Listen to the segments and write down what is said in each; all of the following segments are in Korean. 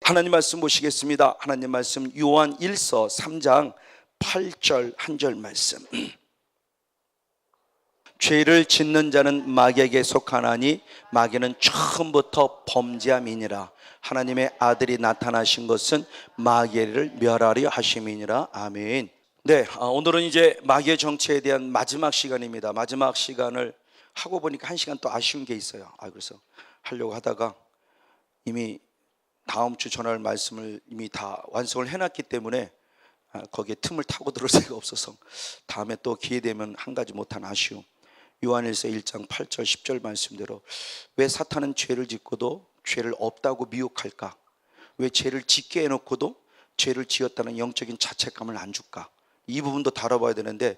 하나님 말씀 보시겠습니다. 하나님 말씀 요한 1서 3장 8절 한 절 말씀. 죄를 짓는 자는 마귀에게 속하나니 마귀는 처음부터 범죄함이니라. 하나님의 아들이 나타나신 것은 마귀를 멸하려 하심이니라. 아멘. 네, 오늘은 이제 마귀의 정체에 대한 마지막 시간입니다. 마지막 시간을 하고 보니까 한 시간 또 아쉬운 게 있어요. 그래서 하려고 하다가 이미 다음 주 전할 말씀을 이미 다 완성을 해놨기 때문에 거기에 틈을 타고 들을 새가 없어서 다음에 또 기회 되면 한 가지 못한 아쉬움. 요한일서 1장 8절 10절 말씀대로 왜 사탄은 죄를 짓고도 죄를 없다고 미혹할까? 왜 죄를 짓게 해놓고도 죄를 지었다는 영적인 자책감을 안 줄까? 이 부분도 다뤄봐야 되는데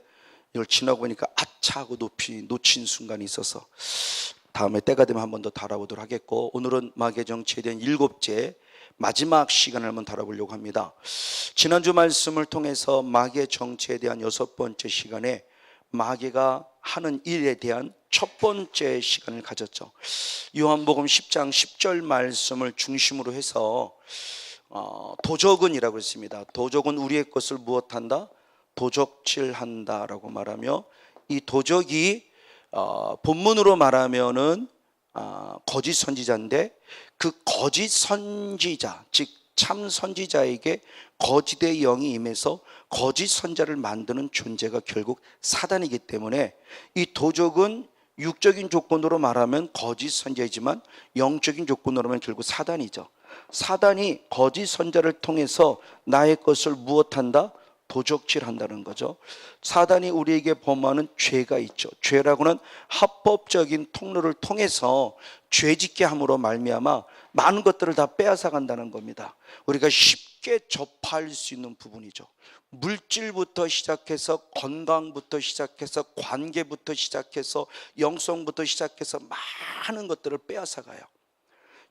이걸 지나고 보니까 아차 하고 놓친 순간이 있어서 다음에 때가 되면 한 번 더 다뤄보도록 하겠고, 오늘은 마귀의 정체에 대한 7째 마지막 시간을 한번 다뤄보려고 합니다. 지난주 말씀을 통해서 마귀의 정체에 대한 6번째 시간에 마귀가 하는 일에 대한 첫 번째 시간을 가졌죠. 요한복음 10장 10절 말씀을 중심으로 해서 도적은이라고 했습니다. 도적은 우리의 것을 무엇한다? 도적질한다 라고 말하며, 이 도적이 본문으로 말하면은 거짓 선지자인데, 그 거짓 선지자, 즉 참 선지자에게 거짓의 영이 임해서 거짓 선자를 만드는 존재가 결국 사단이기 때문에, 이 도적은 육적인 조건으로 말하면 거짓 선지자이지만 영적인 조건으로 하면 결국 사단이죠. 사단이 거짓 선자를 통해서 나의 것을 무엇한다? 도적질한다는 거죠. 사단이 우리에게 범하는 죄가 있죠. 죄라고는 합법적인 통로를 통해서 죄짓게 함으로 말미암아 많은 것들을 다 빼앗아 간다는 겁니다. 우리가 쉽게 접할 수 있는 부분이죠. 물질부터 시작해서 건강부터 시작해서 관계부터 시작해서 영성부터 시작해서 많은 것들을 빼앗아 가요.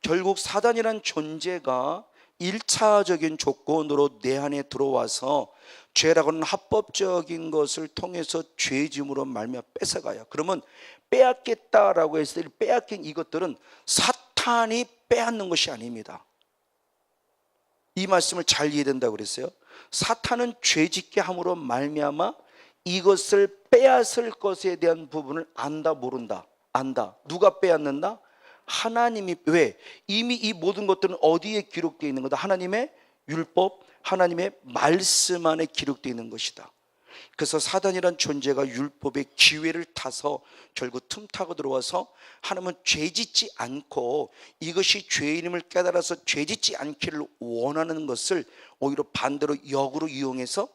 결국 사단이란 존재가 1차적인 조건으로 내 안에 들어와서 죄라고는 합법적인 것을 통해서 죄짐으로 말미암아 뺏어가요. 그러면 빼앗겠다라고 했을 때 빼앗긴 이것들은 사탄이 빼앗는 것이 아닙니다. 이 말씀을 잘 이해된다고 그랬어요. 사탄은 죄짓게 함으로 말미암아 이것을 빼앗을 것에 대한 부분을 안다 모른다. 안다. 누가 빼앗는다? 하나님이. 왜? 이미 이 모든 것들은 어디에 기록되어 있는 거다? 하나님의 율법, 하나님의 말씀 안에 기록되어 있는 것이다. 그래서 사단이란 존재가 율법의 기회를 타서 결국 틈타고 들어와서 하나님은 죄짓지 않고 이것이 죄인임을 깨달아서 죄짓지 않기를 원하는 것을 오히려 반대로 역으로 이용해서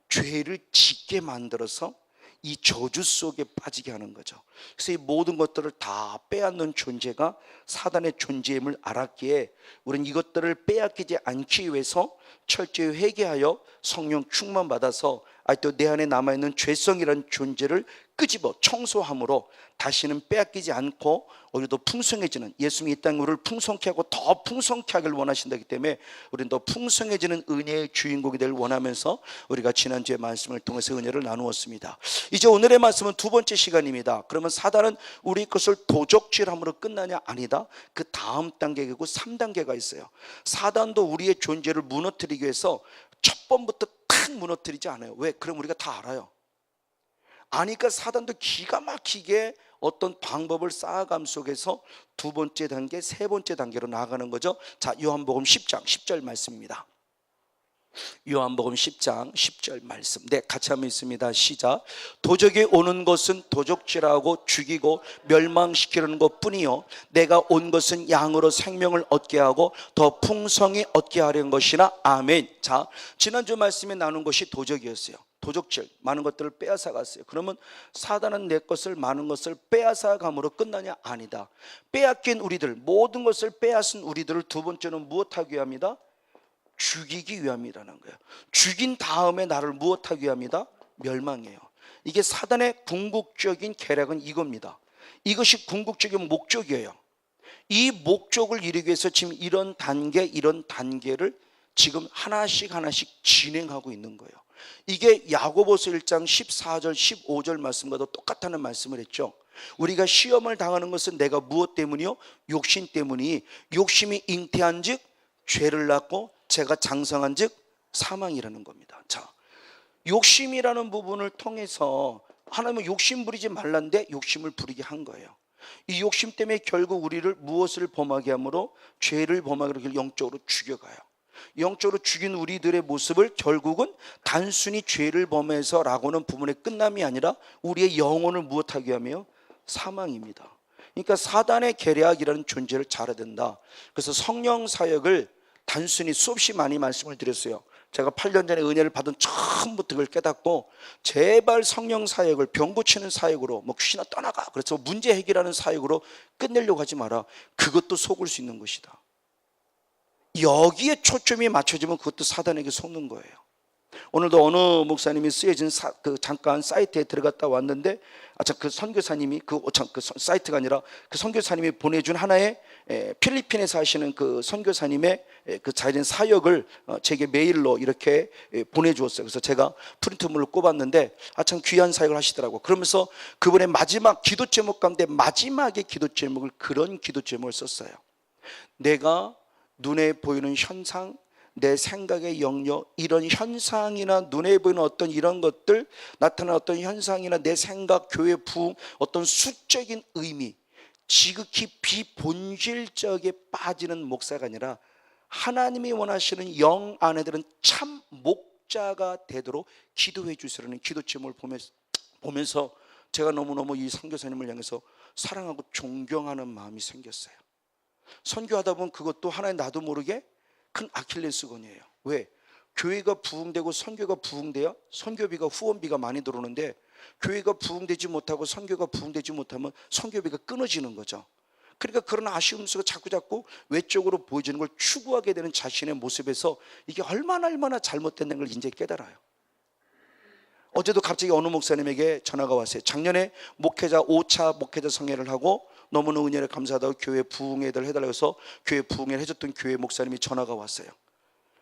죄를 짓게 만들어서 이 저주 속에 빠지게 하는 거죠. 그래서 이 모든 것들을 다 빼앗는 존재가 사단의 존재임을 알았기에 우리는 이것들을 빼앗기지 않기 위해서 철저히 회개하여 성령 충만 받아서 또 내 안에 남아있는 죄성이라는 존재를 끄집어 청소함으로 다시는 빼앗기지 않고 오히려 더 풍성해지는, 예수님이 이 땅에 우리를 풍성케 하고 더 풍성케 하기를 원하신다기 때문에 우리는 더 풍성해지는 은혜의 주인공이 되길 원하면서 우리가 지난주의 말씀을 통해서 은혜를 나누었습니다. 이제 오늘의 말씀은 두 번째 시간입니다. 그러면 사단은 우리 것을 도적질함으로 끝나냐? 아니다. 그 다음 단계이고 3단계가 있어요. 사단도 우리의 존재를 무너뜨리기 위해서 첫 번부터 탁 무너뜨리지 않아요. 왜? 그럼 우리가 다 알아요. 아니까 사단도 기가 막히게 어떤 방법을 쌓아감 속에서 두 번째 단계, 세 번째 단계로 나아가는 거죠. 자, 요한복음 10장 10절 말씀입니다. 요한복음 10장 10절 말씀. 네, 같이 한번 있습니다. 시작. 도적이 오는 것은 도적질하고 죽이고 멸망시키려는 것뿐이요 내가 온 것은 양으로 생명을 얻게 하고 더 풍성히 얻게 하려는 것이나. 아멘. 자, 지난주 말씀에 나눈 것이 도적이었어요. 도적질, 많은 것들을 빼앗아 갔어요. 그러면 사단은 내 것을, 많은 것을 빼앗아 감으로 끝나냐? 아니다. 빼앗긴 우리들, 모든 것을 빼앗은 우리들을 두 번째는 무엇하기 위함이다? 죽이기 위함이라는 거예요. 죽인 다음에 나를 무엇하기 위함이다? 멸망이에요. 이게 사단의 궁극적인 계략은 이겁니다. 이것이 궁극적인 목적이에요. 이 목적을 이루기 위해서 지금 이런 단계를 지금 하나씩 진행하고 있는 거예요. 이게 야고보서 1장 14절 15절 말씀과도 똑같다는 말씀을 했죠. 우리가 시험을 당하는 것은 내가 무엇 때문이요? 욕심 때문이. 욕심이 잉태한 즉 죄를 낳고 죄가 장성한 즉 사망이라는 겁니다. 자, 욕심이라는 부분을 통해서 하나님은 욕심 부리지 말란데 욕심을 부리게 한 거예요. 이 욕심 때문에 결국 우리를 무엇을 범하게 함으로 죄를 범하게 하기를 영적으로 죽여가요. 영적으로 죽인 우리들의 모습을 결국은 단순히 죄를 범해서라고는 부분의 끝남이 아니라 우리의 영혼을 무엇하게 하며 사망입니다. 그러니까 사단의 계략이라는 존재를 잘 알아야 된다. 그래서 성령 사역을 단순히 수없이 많이 말씀을 드렸어요. 제가 8년 전에 은혜를 받은 처음부터 그걸 깨닫고 제발 성령 사역을 병 고치는 사역으로 뭐 귀신아 떠나가 그래서 문제 해결하는 사역으로 끝내려고 하지 마라. 그것도 속을 수 있는 것이다. 여기에 초점이 맞춰지면 그것도 사단에게 속는 거예요. 오늘도 어느 목사님이 쓰여진 잠깐 사이트에 들어갔다 왔는데 그 선교사님이 그 사이트가 아니라 그 선교사님이 보내준 하나의 필리핀에서 하시는 그 선교사님의 그 자연 사역을 제게 메일로 이렇게 보내주었어요. 그래서 제가 프린트물을 꼽았는데 참 귀한 사역을 하시더라고요. 그러면서 그분의 마지막 기도 제목 가운데 마지막에 기도 제목을 그런 기도 제목을 썼어요. 내가 눈에 보이는 현상, 내 생각의 영역, 이런 현상이나 눈에 보이는 어떤 이런 것들, 나타나는 어떤 현상이나 내 생각, 교회 부흥, 어떤 수적인 의미, 지극히 비본질적에 빠지는 목사가 아니라 하나님이 원하시는 영 안에 들은 참 목자가 되도록 기도해 주시라는 기도 제목을 보면서 제가 너무너무 이 선교사님을 향해서 사랑하고 존경하는 마음이 생겼어요. 선교하다 보면 그것도 하나의 나도 모르게 큰 아킬레스건이에요. 왜? 교회가 부흥되고 선교가 부흥돼야 선교비가 후원비가 많이 들어오는데 교회가 부흥되지 못하고 선교가 부흥되지 못하면 선교비가 끊어지는 거죠. 그러니까 그런 아쉬움 속에 자꾸 외적으로 보여지는 걸 추구하게 되는 자신의 모습에서 이게 얼마나 잘못된 걸 이제 깨달아요. 어제도 갑자기 어느 목사님에게 전화가 왔어요. 작년에 목회자 5차 목회자 성회를 하고 너무나 은혜를 감사하다고 교회 부흥회를 해달라고 해서 교회 부흥회를 해줬던 교회 목사님이 전화가 왔어요.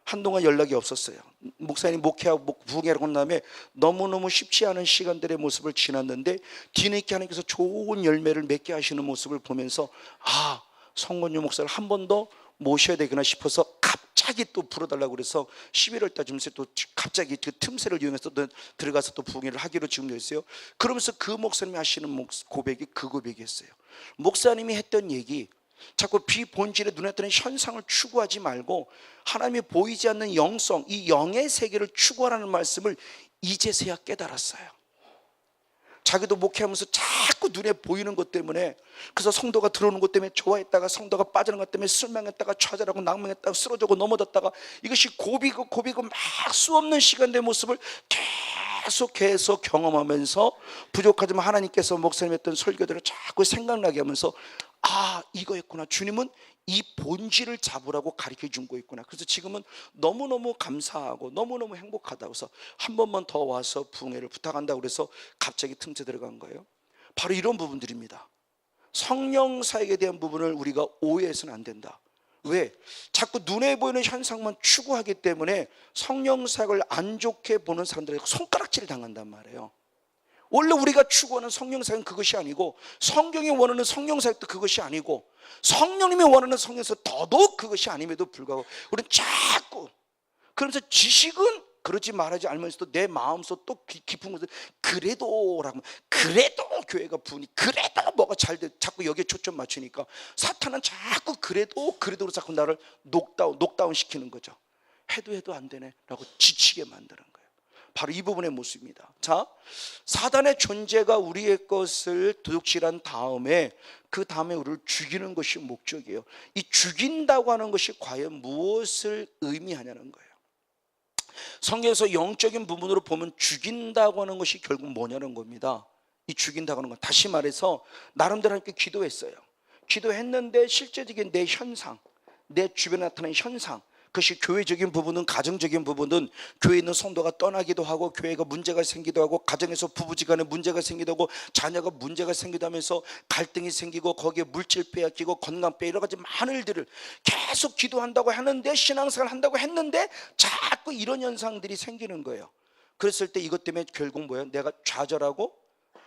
한동안 연락이 없었어요. 목사님 목회하고 부흥회를 한 다음에 너무너무 쉽지 않은 시간들의 모습을 지났는데 뒤늦게 하나님께서 좋은 열매를 맺게 하시는 모습을 보면서 성건유 목사를 한 번 더 모셔야 되구나 싶어서 갑자기 또 불러달라고 그래서 11월 달쯤에 또 갑자기 그 틈새를 이용해서 들어가서 또 부흥회를 하기로 지금 됐어요. 그러면서 그 목사님이 하시는 고백이 그 고백이었어요. 목사님이 했던 얘기, 자꾸 비본질의 눈에 띄는 현상을 추구하지 말고 하나님이 보이지 않는 영성, 이 영의 세계를 추구하라는 말씀을 이제서야 깨달았어요. 자기도 목회하면서 자꾸 눈에 보이는 것 때문에, 그래서 성도가 들어오는 것 때문에 좋아했다가 성도가 빠지는 것 때문에 실망했다가 좌절하고 낭망했다가 쓰러지고 넘어졌다가, 이것이 고비고 막 수없는 시간의 모습을 계속 경험하면서 부족하지만 하나님께서 목사님 했던 설교들을 자꾸 생각나게 하면서 이거였구나, 주님은 이 본질을 잡으라고 가르쳐 준 거였구나. 그래서 지금은 너무너무 감사하고 너무너무 행복하다고 해서 한 번만 더 와서 부흥회를 부탁한다고 그래서 갑자기 틈새 들어간 거예요. 바로 이런 부분들입니다. 성령 사역에 대한 부분을 우리가 오해해서는 안 된다. 왜? 자꾸 눈에 보이는 현상만 추구하기 때문에 성령 사역을 안 좋게 보는 사람들에게 손가락질을 당한단 말이에요. 원래 우리가 추구하는 성령 사역은 그것이 아니고, 성경이 원하는 성령 사역도 그것이 아니고, 성령님이 원하는 성령에서 더더욱 그것이 아님에도 불구하고 우리는 자꾸, 그러면서 지식은 그러지 말하지 알면서도 내 마음속 또 깊은 곳에 그래도 교회가 부으니, 그래도 뭐가 잘 돼, 자꾸 여기에 초점 맞추니까 사탄은 자꾸 그래도 자꾸 나를 녹다운 시키는 거죠. 해도 안 되네 라고 지치게 만드는 거예요. 바로 이 부분의 모습입니다. 자, 사단의 존재가 우리의 것을 도둑질한 다음에 그 다음에 우리를 죽이는 것이 목적이에요. 이 죽인다고 하는 것이 과연 무엇을 의미하냐는 거예요. 성경에서 영적인 부분으로 보면 죽인다고 하는 것이 결국 뭐냐는 겁니다. 이 죽인다고 하는 건, 다시 말해서 나름대로 함께 기도했어요. 기도했는데 실제적인 내 현상, 내 주변에 나타나는 현상, 그것이 교회적인 부분은, 가정적인 부분은 교회에 있는 성도가 떠나기도 하고, 교회가 문제가 생기도 하고, 가정에서 부부지간에 문제가 생기도 하고, 자녀가 문제가 생기도 하면서 갈등이 생기고, 거기에 물질 빼앗기고 건강 빼, 여러 가지 많은 일들을 계속 기도한다고 하는데, 신앙생활 한다고 했는데 자꾸 이런 현상들이 생기는 거예요. 그랬을 때 이것 때문에 결국 뭐예요? 내가 좌절하고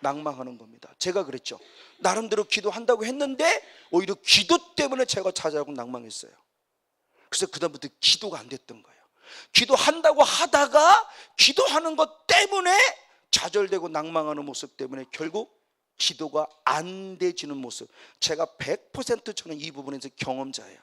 낭망하는 겁니다. 제가 그랬죠. 나름대로 기도한다고 했는데 오히려 기도 때문에 제가 좌절하고 낭망했어요. 그래서 그다음부터 기도가 안 됐던 거예요. 기도한다고 하다가 기도하는 것 때문에 좌절되고 낭망하는 모습 때문에 결국 기도가 안 되지는 모습. 제가 100% 저는 이 부분에서 경험자예요.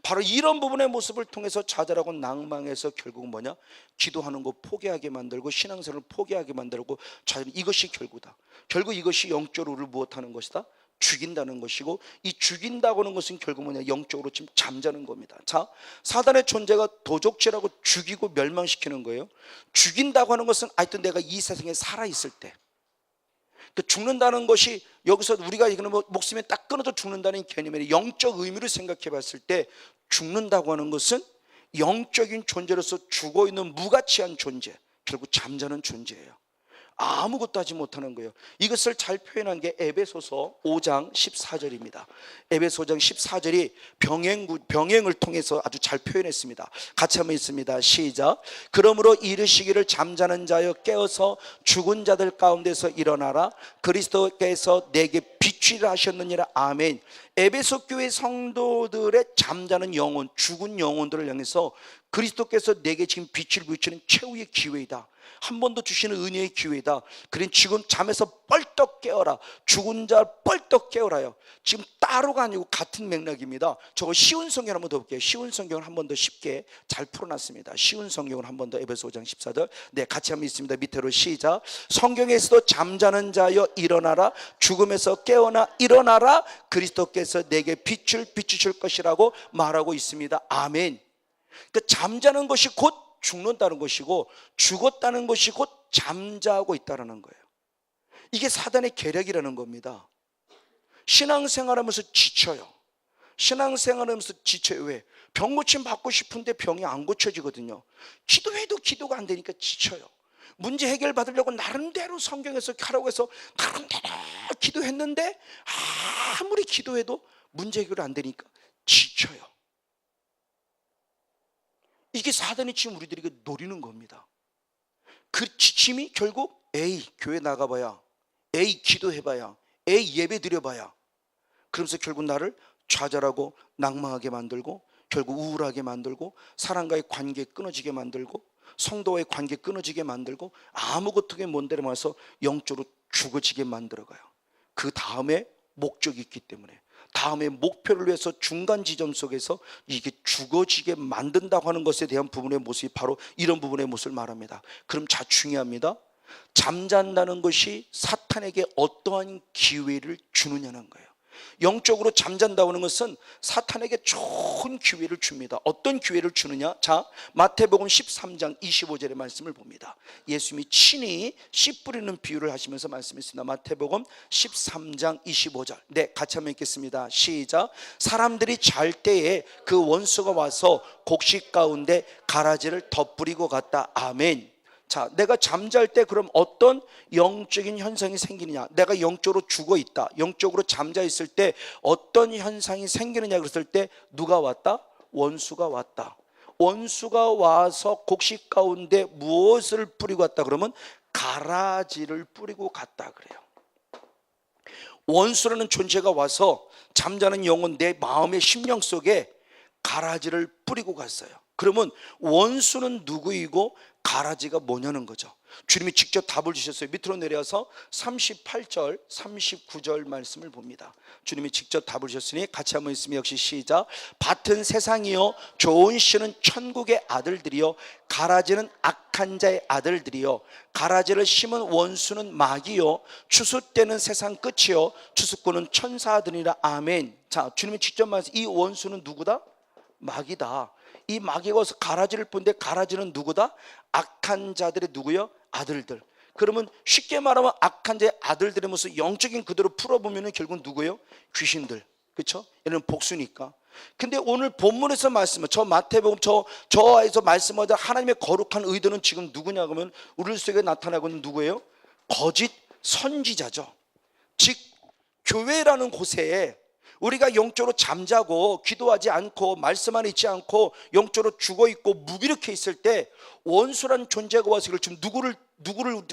바로 이런 부분의 모습을 통해서 좌절하고 낭망해서 결국 뭐냐? 기도하는 거 포기하게 만들고 신앙생활을 포기하게 만들고 좌절. 이것이 결국이다. 결국 이것이 영적으로 우리를 무엇하는 것이다? 죽인다는 것이고, 이 죽인다고 하는 것은 결국 뭐냐? 영적으로 지금 잠자는 겁니다. 자, 사단의 존재가 도적질하고 죽이고 멸망시키는 거예요. 죽인다고 하는 것은 하여튼 내가 이 세상에 살아있을 때, 죽는다는 것이 여기서 우리가 이거는 목숨이 딱 끊어져 죽는다는 개념의 영적 의미를 생각해 봤을 때, 죽는다고 하는 것은 영적인 존재로서 죽어있는 무가치한 존재, 결국 잠자는 존재예요. 아무것도 하지 못하는 거예요. 이것을 잘 표현한 게 에베소서 5장 14절입니다. 에베소 5장 14절이 병행을 통해서 아주 잘 표현했습니다. 같이 한번 읽습니다. 시작. 그러므로 이르시기를 잠자는 자여 깨어서 죽은 자들 가운데서 일어나라. 그리스도께서 내게 비추리라 하셨느니라. 아멘. 에베소 교회 성도들의 잠자는 영혼, 죽은 영혼들을 향해서 그리스도께서 내게 지금 빛을 비추는 최후의 기회이다. 한 번 더 주시는 은혜의 기회이다. 그러니 지금 잠에서 뻘떡 깨어라. 죽은 자 뻘떡 깨어라요. 지금 따로가 아니고 같은 맥락입니다. 저거 쉬운 성경 한번 더 볼게요. 쉬운 성경을 한 번 더 쉽게 잘 풀어놨습니다. 쉬운 성경을 한 번 더 에베소 5장 14절. 네, 같이 한번 읽습니다. 밑으로 시작. 성경에서도 잠자는 자여 일어나라. 죽음에서 깨어나 일어나라. 그리스도께서 내게 빛을 비추실 것이라고 말하고 있습니다. 아멘. 그러니까 잠자는 것이 곧 죽는다는 것이고, 죽었다는 것이 곧 잠자고 있다는 거예요. 이게 사단의 계략이라는 겁니다. 신앙생활하면서 지쳐요. 신앙생활하면서 지쳐요. 왜? 병 고침 받고 싶은데 병이 안 고쳐지거든요. 기도해도 기도가 안 되니까 지쳐요. 문제 해결 받으려고 나름대로 성경에서 하라고 해서 나름대로 기도했는데 아무리 기도해도 문제 해결이 안 되니까 지쳐요. 이게 사단이 지금 우리들에게 노리는 겁니다. 그 지침이 결국 에이 교회 나가봐야, 에이 기도해봐야, 에이 예배 드려봐야, 그러면서 결국 나를 좌절하고 낭망하게 만들고, 결국 우울하게 만들고, 사람과의 관계 끊어지게 만들고, 성도와의 관계 끊어지게 만들고, 아무것도 뭔데를 말해서 영적으로 죽어지게 만들어가요. 그 다음에 목적이 있기 때문에, 다음에 목표를 위해서 중간 지점 속에서 이게 죽어지게 만든다고 하는 것에 대한 부분의 모습이 바로 이런 부분의 모습을 말합니다. 그럼 자, 중요합니다. 잠잔다는 것이 사탄에게 어떠한 기회를 주느냐는 거예요. 영적으로 잠잔다고 하는 것은 사탄에게 좋은 기회를 줍니다. 어떤 기회를 주느냐? 자, 마태복음 13장 25절의 말씀을 봅니다. 예수님이 친히 씨 뿌리는 비유를 하시면서 말씀했습니다. 마태복음 13장 25절. 네, 같이 한번 읽겠습니다. 시작. 사람들이 잘 때에 그 원수가 와서 곡식 가운데 가라지를 덧뿌리고 갔다. 아멘. 자, 내가 잠잘 때 그럼 어떤 영적인 현상이 생기느냐? 내가 영적으로 죽어 있다, 영적으로 잠자 있을 때 어떤 현상이 생기느냐 그랬을 때 누가 왔다? 원수가 왔다. 원수가 와서 곡식 가운데 무엇을 뿌리고 갔다 그러면 가라지를 뿌리고 갔다 그래요. 원수라는 존재가 와서 잠자는 영혼, 내 마음의 심령 속에 가라지를 뿌리고 갔어요. 그러면 원수는 누구이고 가라지가 뭐냐는 거죠. 주님이 직접 답을 주셨어요. 밑으로 내려서 38절 39절 말씀을 봅니다. 주님이 직접 답을 주셨으니 같이 한번 있으면 역시 시작. 밭은 세상이요 좋은 씨는 천국의 아들들이요 가라지는 악한 자의 아들들이요 가라지를 심은 원수는 마귀요 추수 때는 세상 끝이요 추수꾼은 천사들이라. 아멘. 자, 주님이 직접 말씀, 이 원수는 누구다? 마귀다. 이 마귀가 와서 가라지를 뿌는데 가라지는 누구다? 악한 자들의 누구요? 아들들. 그러면 쉽게 말하면 악한 자의 아들들의 모습, 영적인 그대로 풀어보면 결국 누구예요? 귀신들. 그렇죠? 얘는 복수니까. 근데 오늘 본문에서 말씀은 저 마태복음 저에서 말씀하자 하나님의 거룩한 의도는 지금 누구냐 그러면 우리 속에 나타나고 있는 누구예요? 거짓 선지자죠. 즉 교회라는 곳에 우리가 영적으로 잠자고 기도하지 않고 말씀 안에 있지 않고 영적으로 죽어있고 무기력해 있을 때 원수라는 존재가 와서 이걸 지금 누구를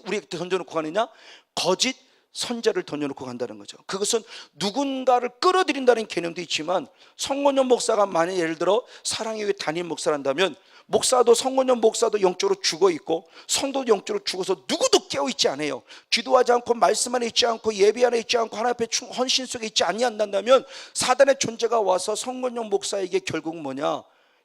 우리에게 던져놓고 가느냐? 거짓 선자를 던져놓고 간다는 거죠. 그것은 누군가를 끌어들인다는 개념도 있지만, 성건용 목사가 만약 예를 들어 사랑의 교회 담임 목사란다면 목사도, 성건용 목사도 영적으로 죽어있고 성도도 영적으로 죽어서 누구도 깨어있지 않아요. 기도하지 않고 말씀 안에 있지 않고 예배 안에 있지 않고 하나님 앞에 헌신 속에 있지 아니한다면 사단의 존재가 와서 성건용 목사에게 결국 뭐냐,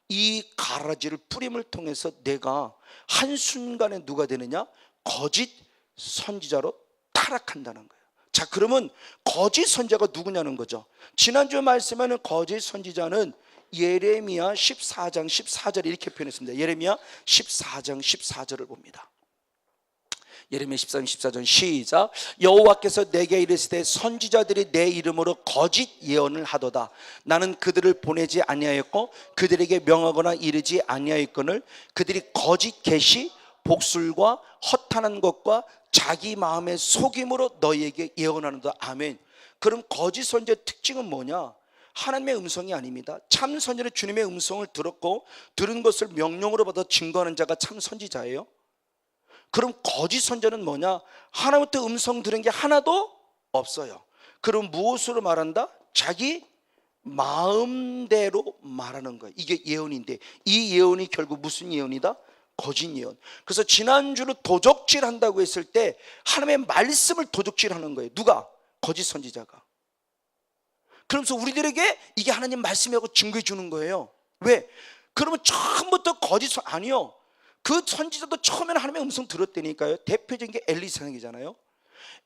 이 가라지를 뿌림을 통해서 내가 한순간에 누가 되느냐, 거짓 선지자로 타락한다는 거예요. 자, 그러면 거짓 선지자가 누구냐는 거죠. 지난주 말씀에는 거짓 선지자는 예레미야 14장 14절 이렇게 표현했습니다. 예레미야 14장 14절을 봅니다. 예레미야 14장 14절 시작. 여호와께서 내게 이르시되 선지자들이 내 이름으로 거짓 예언을 하도다. 나는 그들을 보내지 아니하였고 그들에게 명하거나 이르지 아니하였거늘 그들이 거짓 계시 복술과 허탄한 것과 자기 마음의 속임으로 너희에게 예언하는다. 아멘. 그럼 거짓 선지의 특징은 뭐냐? 하나님의 음성이 아닙니다. 참 선지는 주님의 음성을 들었고 들은 것을 명령으로 받아 증거하는 자가 참 선지자예요. 그럼 거짓 선지자는 뭐냐? 하나님부터 음성 들은 게 하나도 없어요. 그럼 무엇으로 말한다? 자기 마음대로 말하는 거예요. 이게 예언인데, 이 예언이 결국 무슨 예언이다? 거짓 예언. 그래서 지난주로 도적질 한다고 했을 때 하나님의 말씀을 도적질하는 거예요. 누가? 거짓 선지자가. 그러면서 우리들에게 이게 하나님 말씀이라고 증거해 주는 거예요. 왜? 그러면 처음부터 아니요, 그 선지자도 처음에는 하나님의 음성 들었다니까요. 대표적인 게 엘리사상이잖아요.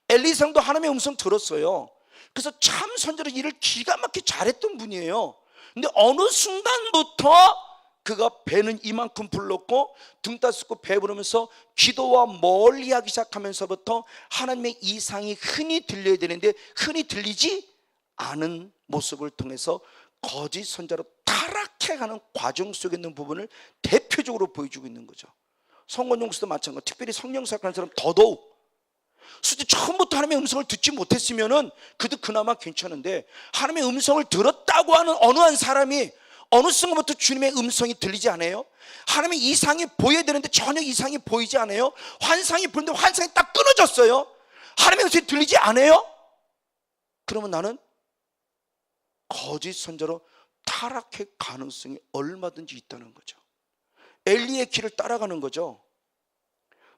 엘리사상도 하나님의 음성 들었어요. 그래서 참 선지자로 일을 기가 막히게 잘했던 분이에요. 근데 어느 순간부터 그가 배는 이만큼 불렀고 등 따스고 배부르면서 기도와 멀리하기 시작하면서부터 하나님의 이상이 흔히 들려야 되는데 흔히 들리지 않은 모습을 통해서 거짓 선자로 타락해가는 과정 속에 있는 부분을 대표적으로 보여주고 있는 거죠. 성건용수도 마찬가지고, 특별히 성령 사역하는 사람 더더욱. 솔직히 처음부터 하나님의 음성을 듣지 못했으면은 그도 그나마 괜찮은데, 하나님의 음성을 들었다고 하는 어느 한 사람이 어느 순간부터 주님의 음성이 들리지 않아요? 하나님의 이상이 보여야 되는데 전혀 이상이 보이지 않아요? 환상이 보이는데 환상이 딱 끊어졌어요? 하나님의 음성이 들리지 않아요? 그러면 나는 거짓 선자로 타락할 가능성이 얼마든지 있다는 거죠. 엘리의 길을 따라가는 거죠.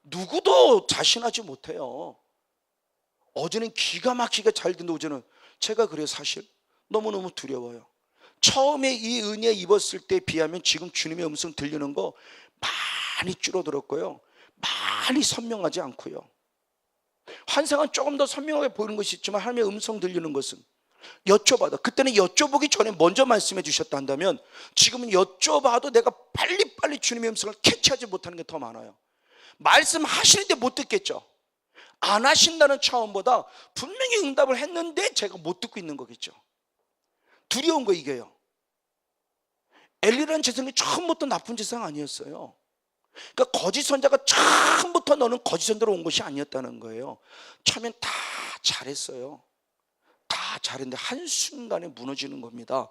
누구도 자신하지 못해요. 어제는 기가 막히게 잘 듣는데 어제는 제가 그래요. 사실 너무너무 두려워요. 처음에 이 은혜 입었을 때에 비하면 지금 주님의 음성 들리는 거 많이 줄어들었고요, 많이 선명하지 않고요. 환상은 조금 더 선명하게 보이는 것이 있지만 하나님의 음성 들리는 것은 여쭤봐도, 그때는 여쭤보기 전에 먼저 말씀해 주셨다 한다면 지금은 여쭤봐도 내가 빨리빨리 주님의 음성을 캐치하지 못하는 게 더 많아요. 말씀하시는데 못 듣겠죠. 안 하신다는 차원보다 분명히 응답을 했는데 제가 못 듣고 있는 거겠죠. 두려운 거 이게요. 엘리라는 재성이 처음부터 나쁜 재성 아니었어요. 그러니까 거짓 선자가 처음부터 너는 거짓 선자로 온 것이 아니었다는 거예요. 처음엔 다 잘했어요. 다 잘했는데 한순간에 무너지는 겁니다.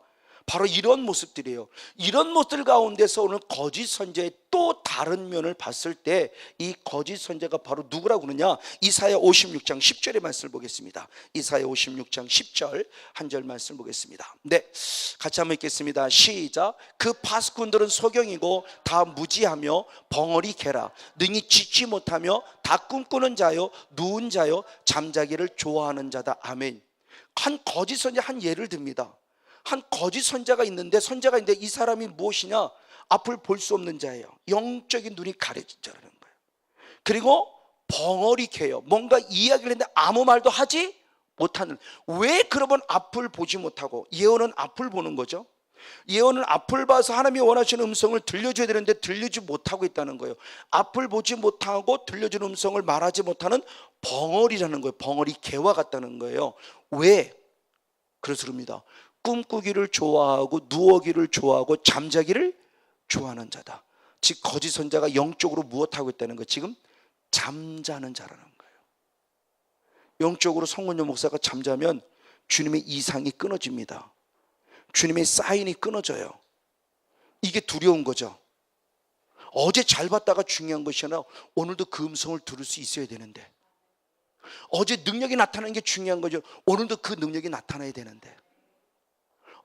바로 이런 모습들이에요. 이런 모습들 가운데서 오늘 거짓 선자의 또 다른 면을 봤을 때 이 거짓 선자가 바로 누구라고 그러냐? 이사야 56장 10절의 말씀을 보겠습니다. 이사야 56장 10절 한 절 말씀 보겠습니다. 네, 같이 한번 읽겠습니다. 시작. 그 파수꾼들은 소경이고 다 무지하며 벙어리 개라. 능히 짓지 못하며 다 꿈꾸는 자요, 누운 자요, 잠자기를 좋아하는 자다. 아멘. 한 거짓 선자 한 예를 듭니다. 한 거짓 선자가 있는데, 선자가 있는데 이 사람이 무엇이냐? 앞을 볼 수 없는 자예요. 영적인 눈이 가려진 자라는 거예요. 그리고 벙어리 개요. 뭔가 이야기를 했는데 아무 말도 하지 못하는. 왜 그러면 앞을 보지 못하고? 예언은 앞을 보는 거죠. 예언은 앞을 봐서 하나님이 원하시는 음성을 들려줘야 되는데 들리지 못하고 있다는 거예요. 앞을 보지 못하고 들려주는 음성을 말하지 못하는 벙어리라는 거예요. 벙어리 개와 같다는 거예요. 왜? 그래서 그럽니다. 꿈꾸기를 좋아하고 누워기를 좋아하고 잠자기를 좋아하는 자다. 즉 거짓 선자가 영적으로 무엇하고 있다는 거예요? 지금 잠자는 자라는 거예요. 영적으로 성건용 목사가 잠자면 주님의 이상이 끊어집니다. 주님의 사인이 끊어져요. 이게 두려운 거죠. 어제 잘 봤다가 중요한 것이 아니라 오늘도 그 음성을 들을 수 있어야 되는데, 어제 능력이 나타나는 게 중요한 거죠. 오늘도 그 능력이 나타나야 되는데,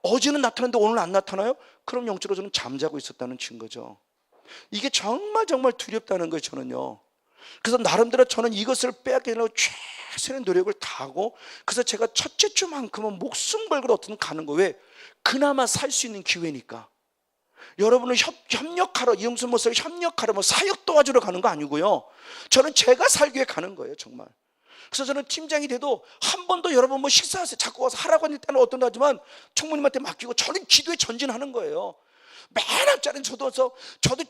어제는 나타났는데 오늘 안 나타나요? 그럼 영적으로 저는 잠자고 있었다는 증거죠. 이게 정말 두렵다는 거예요, 저는요. 그래서 나름대로 저는 이것을 빼앗기려고 최선의 노력을 다하고, 그래서 제가 첫째 주만큼은 목숨 걸고 어떤 가는 거예요. 왜? 그나마 살 수 있는 기회니까. 여러분은 협력하러, 이영수 목사가 협력하러 뭐 사역 도와주러 가는 거 아니고요. 저는 제가 살기 위해 가는 거예요, 정말. 그래서 저는 팀장이 돼도 한 번도 여러분 뭐 식사하세요 자꾸 와서 하라고 할 때는 어떤가 하지만 총무님한테 맡기고 저는 기도에 전진하는 거예요. 맨 앞자리는 저도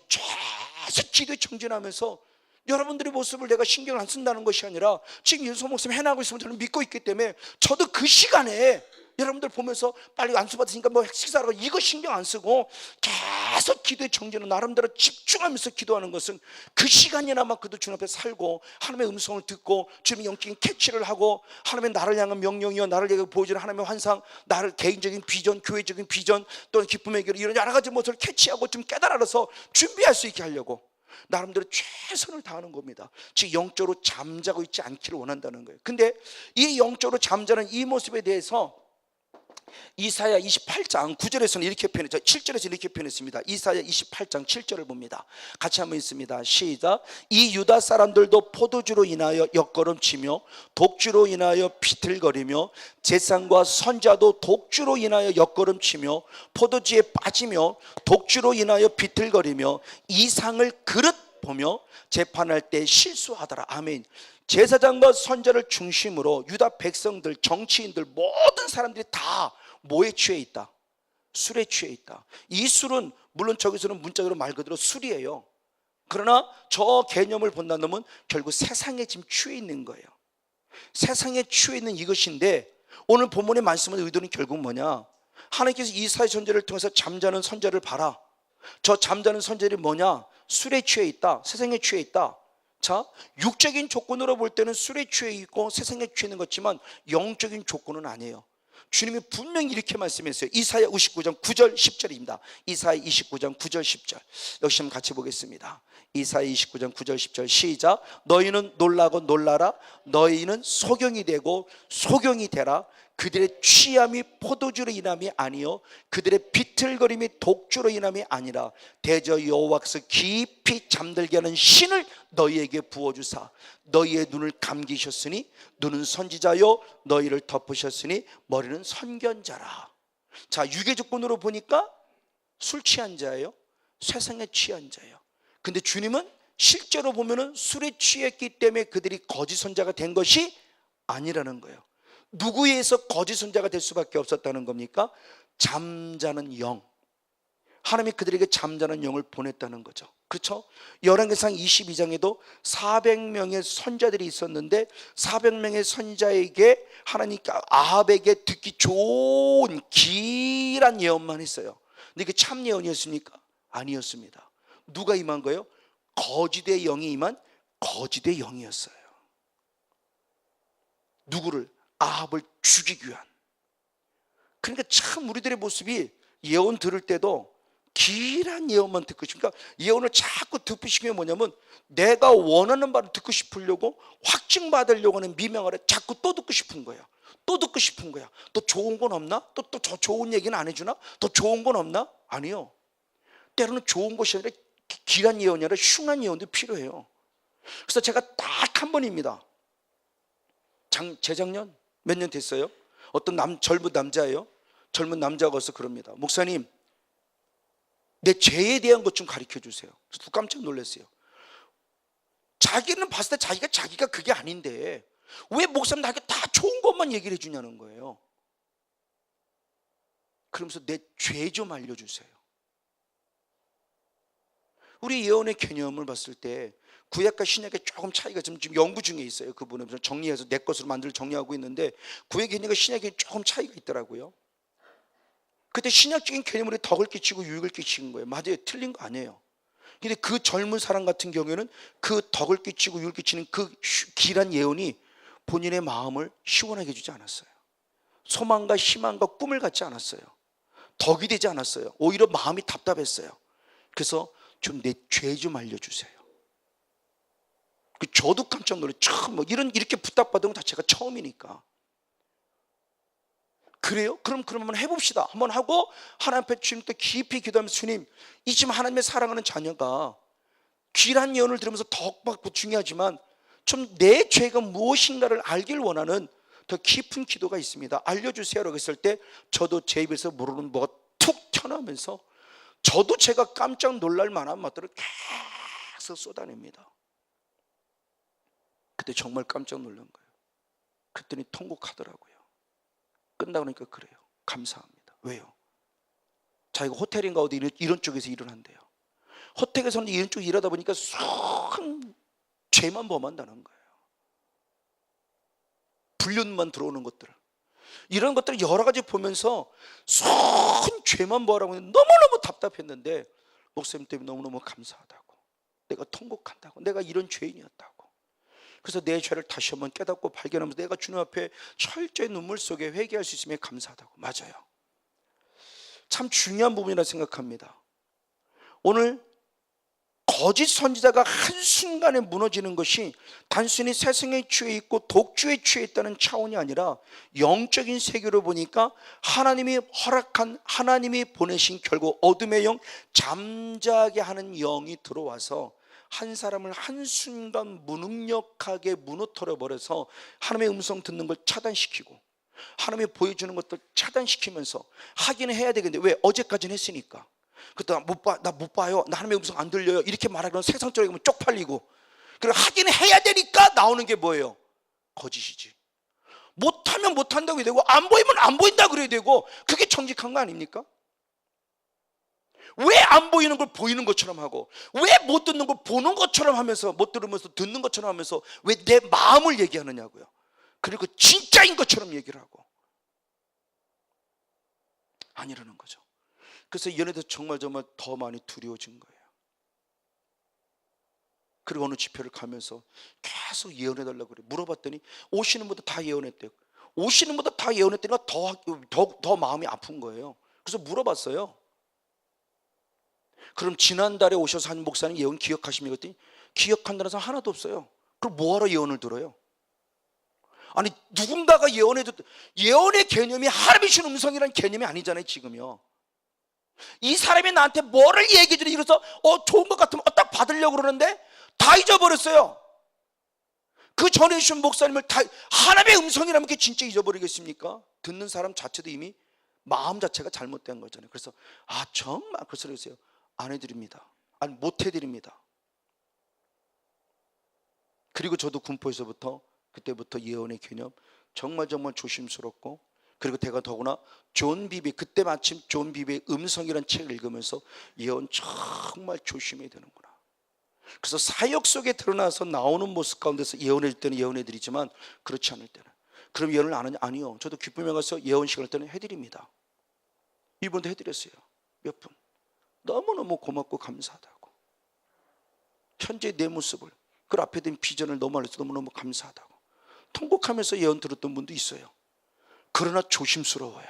계속 기도에 전진하면서, 여러분들의 모습을 내가 신경을 안 쓴다는 것이 아니라 지금 예수 목사님 해나가고 있으면 저는 믿고 있기 때문에, 저도 그 시간에 여러분들 보면서 빨리 안수 받으시니까 뭐 식사하라고 이거 신경 안 쓰고 계속 기도에 정진을 나름대로 집중하면서 기도하는 것은, 그 시간이나마 그도 주님 앞에 살고 하나님의 음성을 듣고 주님의 영적인 캐치를 하고, 하나님의 나를 향한 명령이요, 나를 향해 보여주는 하나님의 환상, 나를 개인적인 비전, 교회적인 비전, 또는 기쁨의 길, 이런 여러 가지 모습을 캐치하고 좀 깨달아서 준비할 수 있게 하려고 나름대로 최선을 다하는 겁니다. 즉 영적으로 잠자고 있지 않기를 원한다는 거예요. 근데 이 영적으로 잠자는 이 모습에 대해서 이사야 28장 9절에서는 이렇게 표현했죠. 7절에서 이렇게 표현했습니다. 이사야 28장 7절을 봅니다. 같이 한번 읽습니다. 시작. 이 유다 사람들도 포도주로 인하여 옆걸음치며 독주로 인하여 비틀거리며 제사장과 선자도 독주로 인하여 옆걸음치며 포도주에 빠지며 독주로 인하여 비틀거리며 이상을 그릇 보며 재판할 때 실수하더라. 아멘. 제사장과 선자를 중심으로 유다 백성들, 정치인들, 모든 사람들이 다 뭐에 취해 있다? 술에 취해 있다. 이 술은 물론 저기서는 문자적으로 말 그대로 술이에요. 그러나 저 개념을 본다면 결국 세상에 지금 취해 있는 거예요. 세상에 취해 있는 이것인데, 오늘 본문의 말씀의 의도는 결국 뭐냐? 하나님께서 이사야 선지자를 통해서 잠자는 선자를 봐라. 저 잠자는 선자들이 뭐냐? 술에 취해 있다. 세상에 취해 있다. 자, 육적인 조건으로 볼 때는 술에 취해 있고 세상에 취해 있는 것지만 영적인 조건은 아니에요. 주님이 분명히 이렇게 말씀했어요. 이사야 29장 9절 10절입니다. 이사야 29장 9절 10절 역시 한번 같이 보겠습니다. 이사야 29장 9절 10절 시작. 너희는 놀라고 놀라라. 너희는 소경이 되고 소경이 되라. 그들의 취함이 포도주로 인함이 아니요 그들의 비틀거림이 독주로 인함이 아니라 대저 여호와께서 깊이 잠들게 하는 신을 너희에게 부어주사 너희의 눈을 감기셨으니 눈은 선지자요 너희를 덮으셨으니 머리는 선견자라. 자, 유괴 조건으로 보니까 술 취한 자예요, 세상에 취한 자예요. 근데 주님은 실제로 보면은 술에 취했기 때문에 그들이 거짓 선자가 된 것이 아니라는 거예요. 누구에 의해서 거짓 선자가 될 수밖에 없었다는 겁니까? 잠자는 영, 하나님이 그들에게 잠자는 영을 보냈다는 거죠. 그렇죠? 열왕기상 22장에도 400명의 선자들이 있었는데 400명의 선자에게 하나님께 아합에게 듣기 좋은 길한 예언만 했어요. 근데 그게 참 예언이었습니까? 아니었습니다. 누가 임한 거예요? 거짓의 영이 임한 거짓의 영이었어요. 누구를? 아합을 죽이기 위한. 그러니까 참 우리들의 모습이 예언 들을 때도 길한 예언만 듣고 싶으니까, 예언을 자꾸 듣고 싶은 게 뭐냐면 내가 원하는 바를 듣고 싶으려고 확증받으려고 하는 미명아래 자꾸 또 듣고 싶은 거예요. 또 듣고 싶은 거야. 또 좋은 건 없나? 또 더 좋은 얘기는 안 해주나? 더 좋은 건 없나? 아니요. 때로는 좋은 것이 아니라 길한 예언이 아니라 흉한 예언도 필요해요. 그래서 제가 딱 한 번입니다. 재작년 몇 년 됐어요. 어떤 젊은 남자예요. 젊은 남자가 와서 그럽니다. 목사님, 내 죄에 대한 것 좀 가르쳐 주세요. 그래서 깜짝 놀랐어요. 자기는 봤을 때 자기가 그게 아닌데 왜 목사님 나에게 다 좋은 것만 얘기를 해주냐는 거예요. 그러면서 내 죄 좀 알려주세요. 우리 예언의 개념을 봤을 때 구약과 신약의 조금 차이가 지금 연구 중에 있어요. 그 부분을 정리해서 내 것으로 만들 정리하고 있는데 구약 개념과 신약의 조금 차이가 있더라고요. 그때 신약적인 개념으로 덕을 끼치고 유익을 끼치는 거예요. 맞아요. 틀린 거 아니에요. 근데 그 젊은 사람 같은 경우에는 그 덕을 끼치고 유익을 끼치는 그 길한 예언이 본인의 마음을 시원하게 해주지 않았어요. 소망과 희망과 꿈을 갖지 않았어요. 덕이 되지 않았어요. 오히려 마음이 답답했어요. 그래서 좀 내 죄 좀 알려주세요. 저도 깜짝 놀랐어요. 처음 이렇게 부탁받은 것 자체가 처음이니까. 그래요? 그럼 한번 해봅시다. 한번 하고 하나님 앞에 주님께 깊이 기도하면서, 주님, 이 지금 하나님의 사랑하는 자녀가 귀한 예언을 들으면서 더 받고 중요하지만 좀 내 죄가 무엇인가를 알길 원하는 더 깊은 기도가 있습니다. 알려주세요라고 했을 때 저도 제 입에서 모르는 뭐가 툭 튀어나오면서 저도 제가 깜짝 놀랄 만한 말들을 계속 쏟아냅니다. 그때 정말 깜짝 놀란 거예요. 그랬더니 통곡하더라고요. 끝나고 나니까 그래요. 감사합니다. 왜요? 자기가 호텔인가 어디 이런 쪽에서 일을 한대요. 호텔에서는 이런 쪽에 일하다 보니까 수많은 죄만 범한다는 거예요. 불륜만 들어오는 것들, 이런 것들을 여러 가지 보면서 수많은 죄만 범하라고 너무너무 답답했는데, 목사님 때문에 너무너무 감사하다고, 내가 통곡한다고, 내가 이런 죄인이었다고, 그래서 내 죄를 다시 한번 깨닫고 발견하면서 내가 주님 앞에 철저히 눈물 속에 회개할 수 있으면 감사하다고. 맞아요. 참 중요한 부분이라 생각합니다. 오늘 거짓 선지자가 한순간에 무너지는 것이 단순히 세상에 취해 있고 독주에 취해 있다는 차원이 아니라 영적인 세계로 보니까 하나님이 허락한, 하나님이 보내신 결국 어둠의 영, 잠자게 하는 영이 들어와서 한 사람을 한순간 무능력하게 무너뜨려 버려서 하나님의 음성 듣는 걸 차단시키고 하나님이 보여주는 것들 차단시키면서 하기는 해야 되겠는데, 왜? 어제까지는 했으니까. 그때 나 못 봐요, 나 하나님의 음성 안 들려요, 이렇게 말하면 세상적으로 쪽팔리고, 그리고 하기는 해야 되니까 나오는 게 뭐예요? 거짓이지. 못하면 못한다고 해야 되고, 안 보이면 안 보인다고 그래야 되고, 그게 정직한 거 아닙니까? 왜 안 보이는 걸 보이는 것처럼 하고, 왜 못 듣는 걸 보는 것처럼 하면서, 못 들으면서 듣는 것처럼 하면서 왜 내 마음을 얘기하느냐고요. 그리고 진짜인 것처럼 얘기를 하고 아니라는 거죠. 그래서 얘네들 정말 더 많이 두려워진 거예요. 그리고 어느 집회를 가면서 계속 예언해달라고 그래. 물어봤더니 오시는 분들 다 예언했대요. 오시는 분들 다 예언했더니 더 마음이 아픈 거예요. 그래서 물어봤어요. 그럼 지난달에 오셔서 한 목사님 예언 기억하십니까? 그랬더니 기억한다는 사람 하나도 없어요. 그럼 뭐하러 예언을 들어요? 아니, 누군가가 예언해도, 예언의 개념이 하나님이 주는 음성이라는 개념이 아니잖아요 지금요. 이 사람이 나한테 뭐를 얘기해 주니, 이래서 좋은 것 같으면 딱 받으려고 그러는데 다 잊어버렸어요. 그 전에 주신 목사님을 다 하나님의 음성이라면 그게 진짜 잊어버리겠습니까? 듣는 사람 자체도 이미 마음 자체가 잘못된 거잖아요. 그래서 정말 그래서 그러세요. 안 해드립니다. 아니, 못 해드립니다. 그리고 저도 군포에서부터 그때부터 예언의 개념 정말 조심스럽고, 그리고 제가 더구나 존 비비, 그때 마침 존 비비의 음성이라는 책을 읽으면서 예언 정말 조심해야 되는구나. 그래서 사역 속에 드러나서 나오는 모습 가운데서 예언할 때는 예언해 드리지만, 그렇지 않을 때는, 그럼 예언을 안 하냐? 아니요, 저도 기쁨에 가서 예언식을 할 때는 해드립니다. 이번도 해드렸어요. 몇 분. 너무너무 고맙고 감사하다고, 현재 내 모습을, 그 앞에 된 비전을 너무 알려서 너무너무 감사하다고 통곡하면서 예언 들었던 분도 있어요. 그러나 조심스러워요.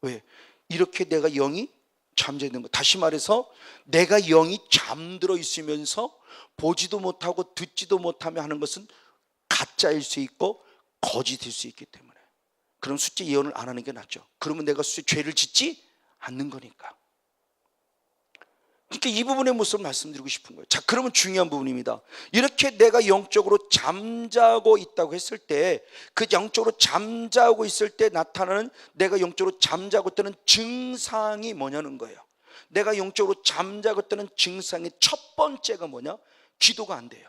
왜? 이렇게 내가 영이 잠져 있는 거, 다시 말해서 내가 영이 잠들어 있으면서 보지도 못하고 듣지도 못하며 하는 것은 가짜일 수 있고 거짓일 수 있기 때문에, 그럼 숫자 예언을 안 하는 게 낫죠. 그러면 내가 죄를 짓지 않는 거니까. 그러니까 이 부분의 모습을 말씀드리고 싶은 거예요. 자, 그러면 중요한 부분입니다. 이렇게 내가 영적으로 잠자고 있다고 했을 때, 그 영적으로 잠자고 있을 때 나타나는, 내가 영적으로 잠자고 있다는 증상이 뭐냐는 거예요. 내가 영적으로 잠자고 있다는 증상의 첫 번째가 뭐냐? 기도가 안 돼요.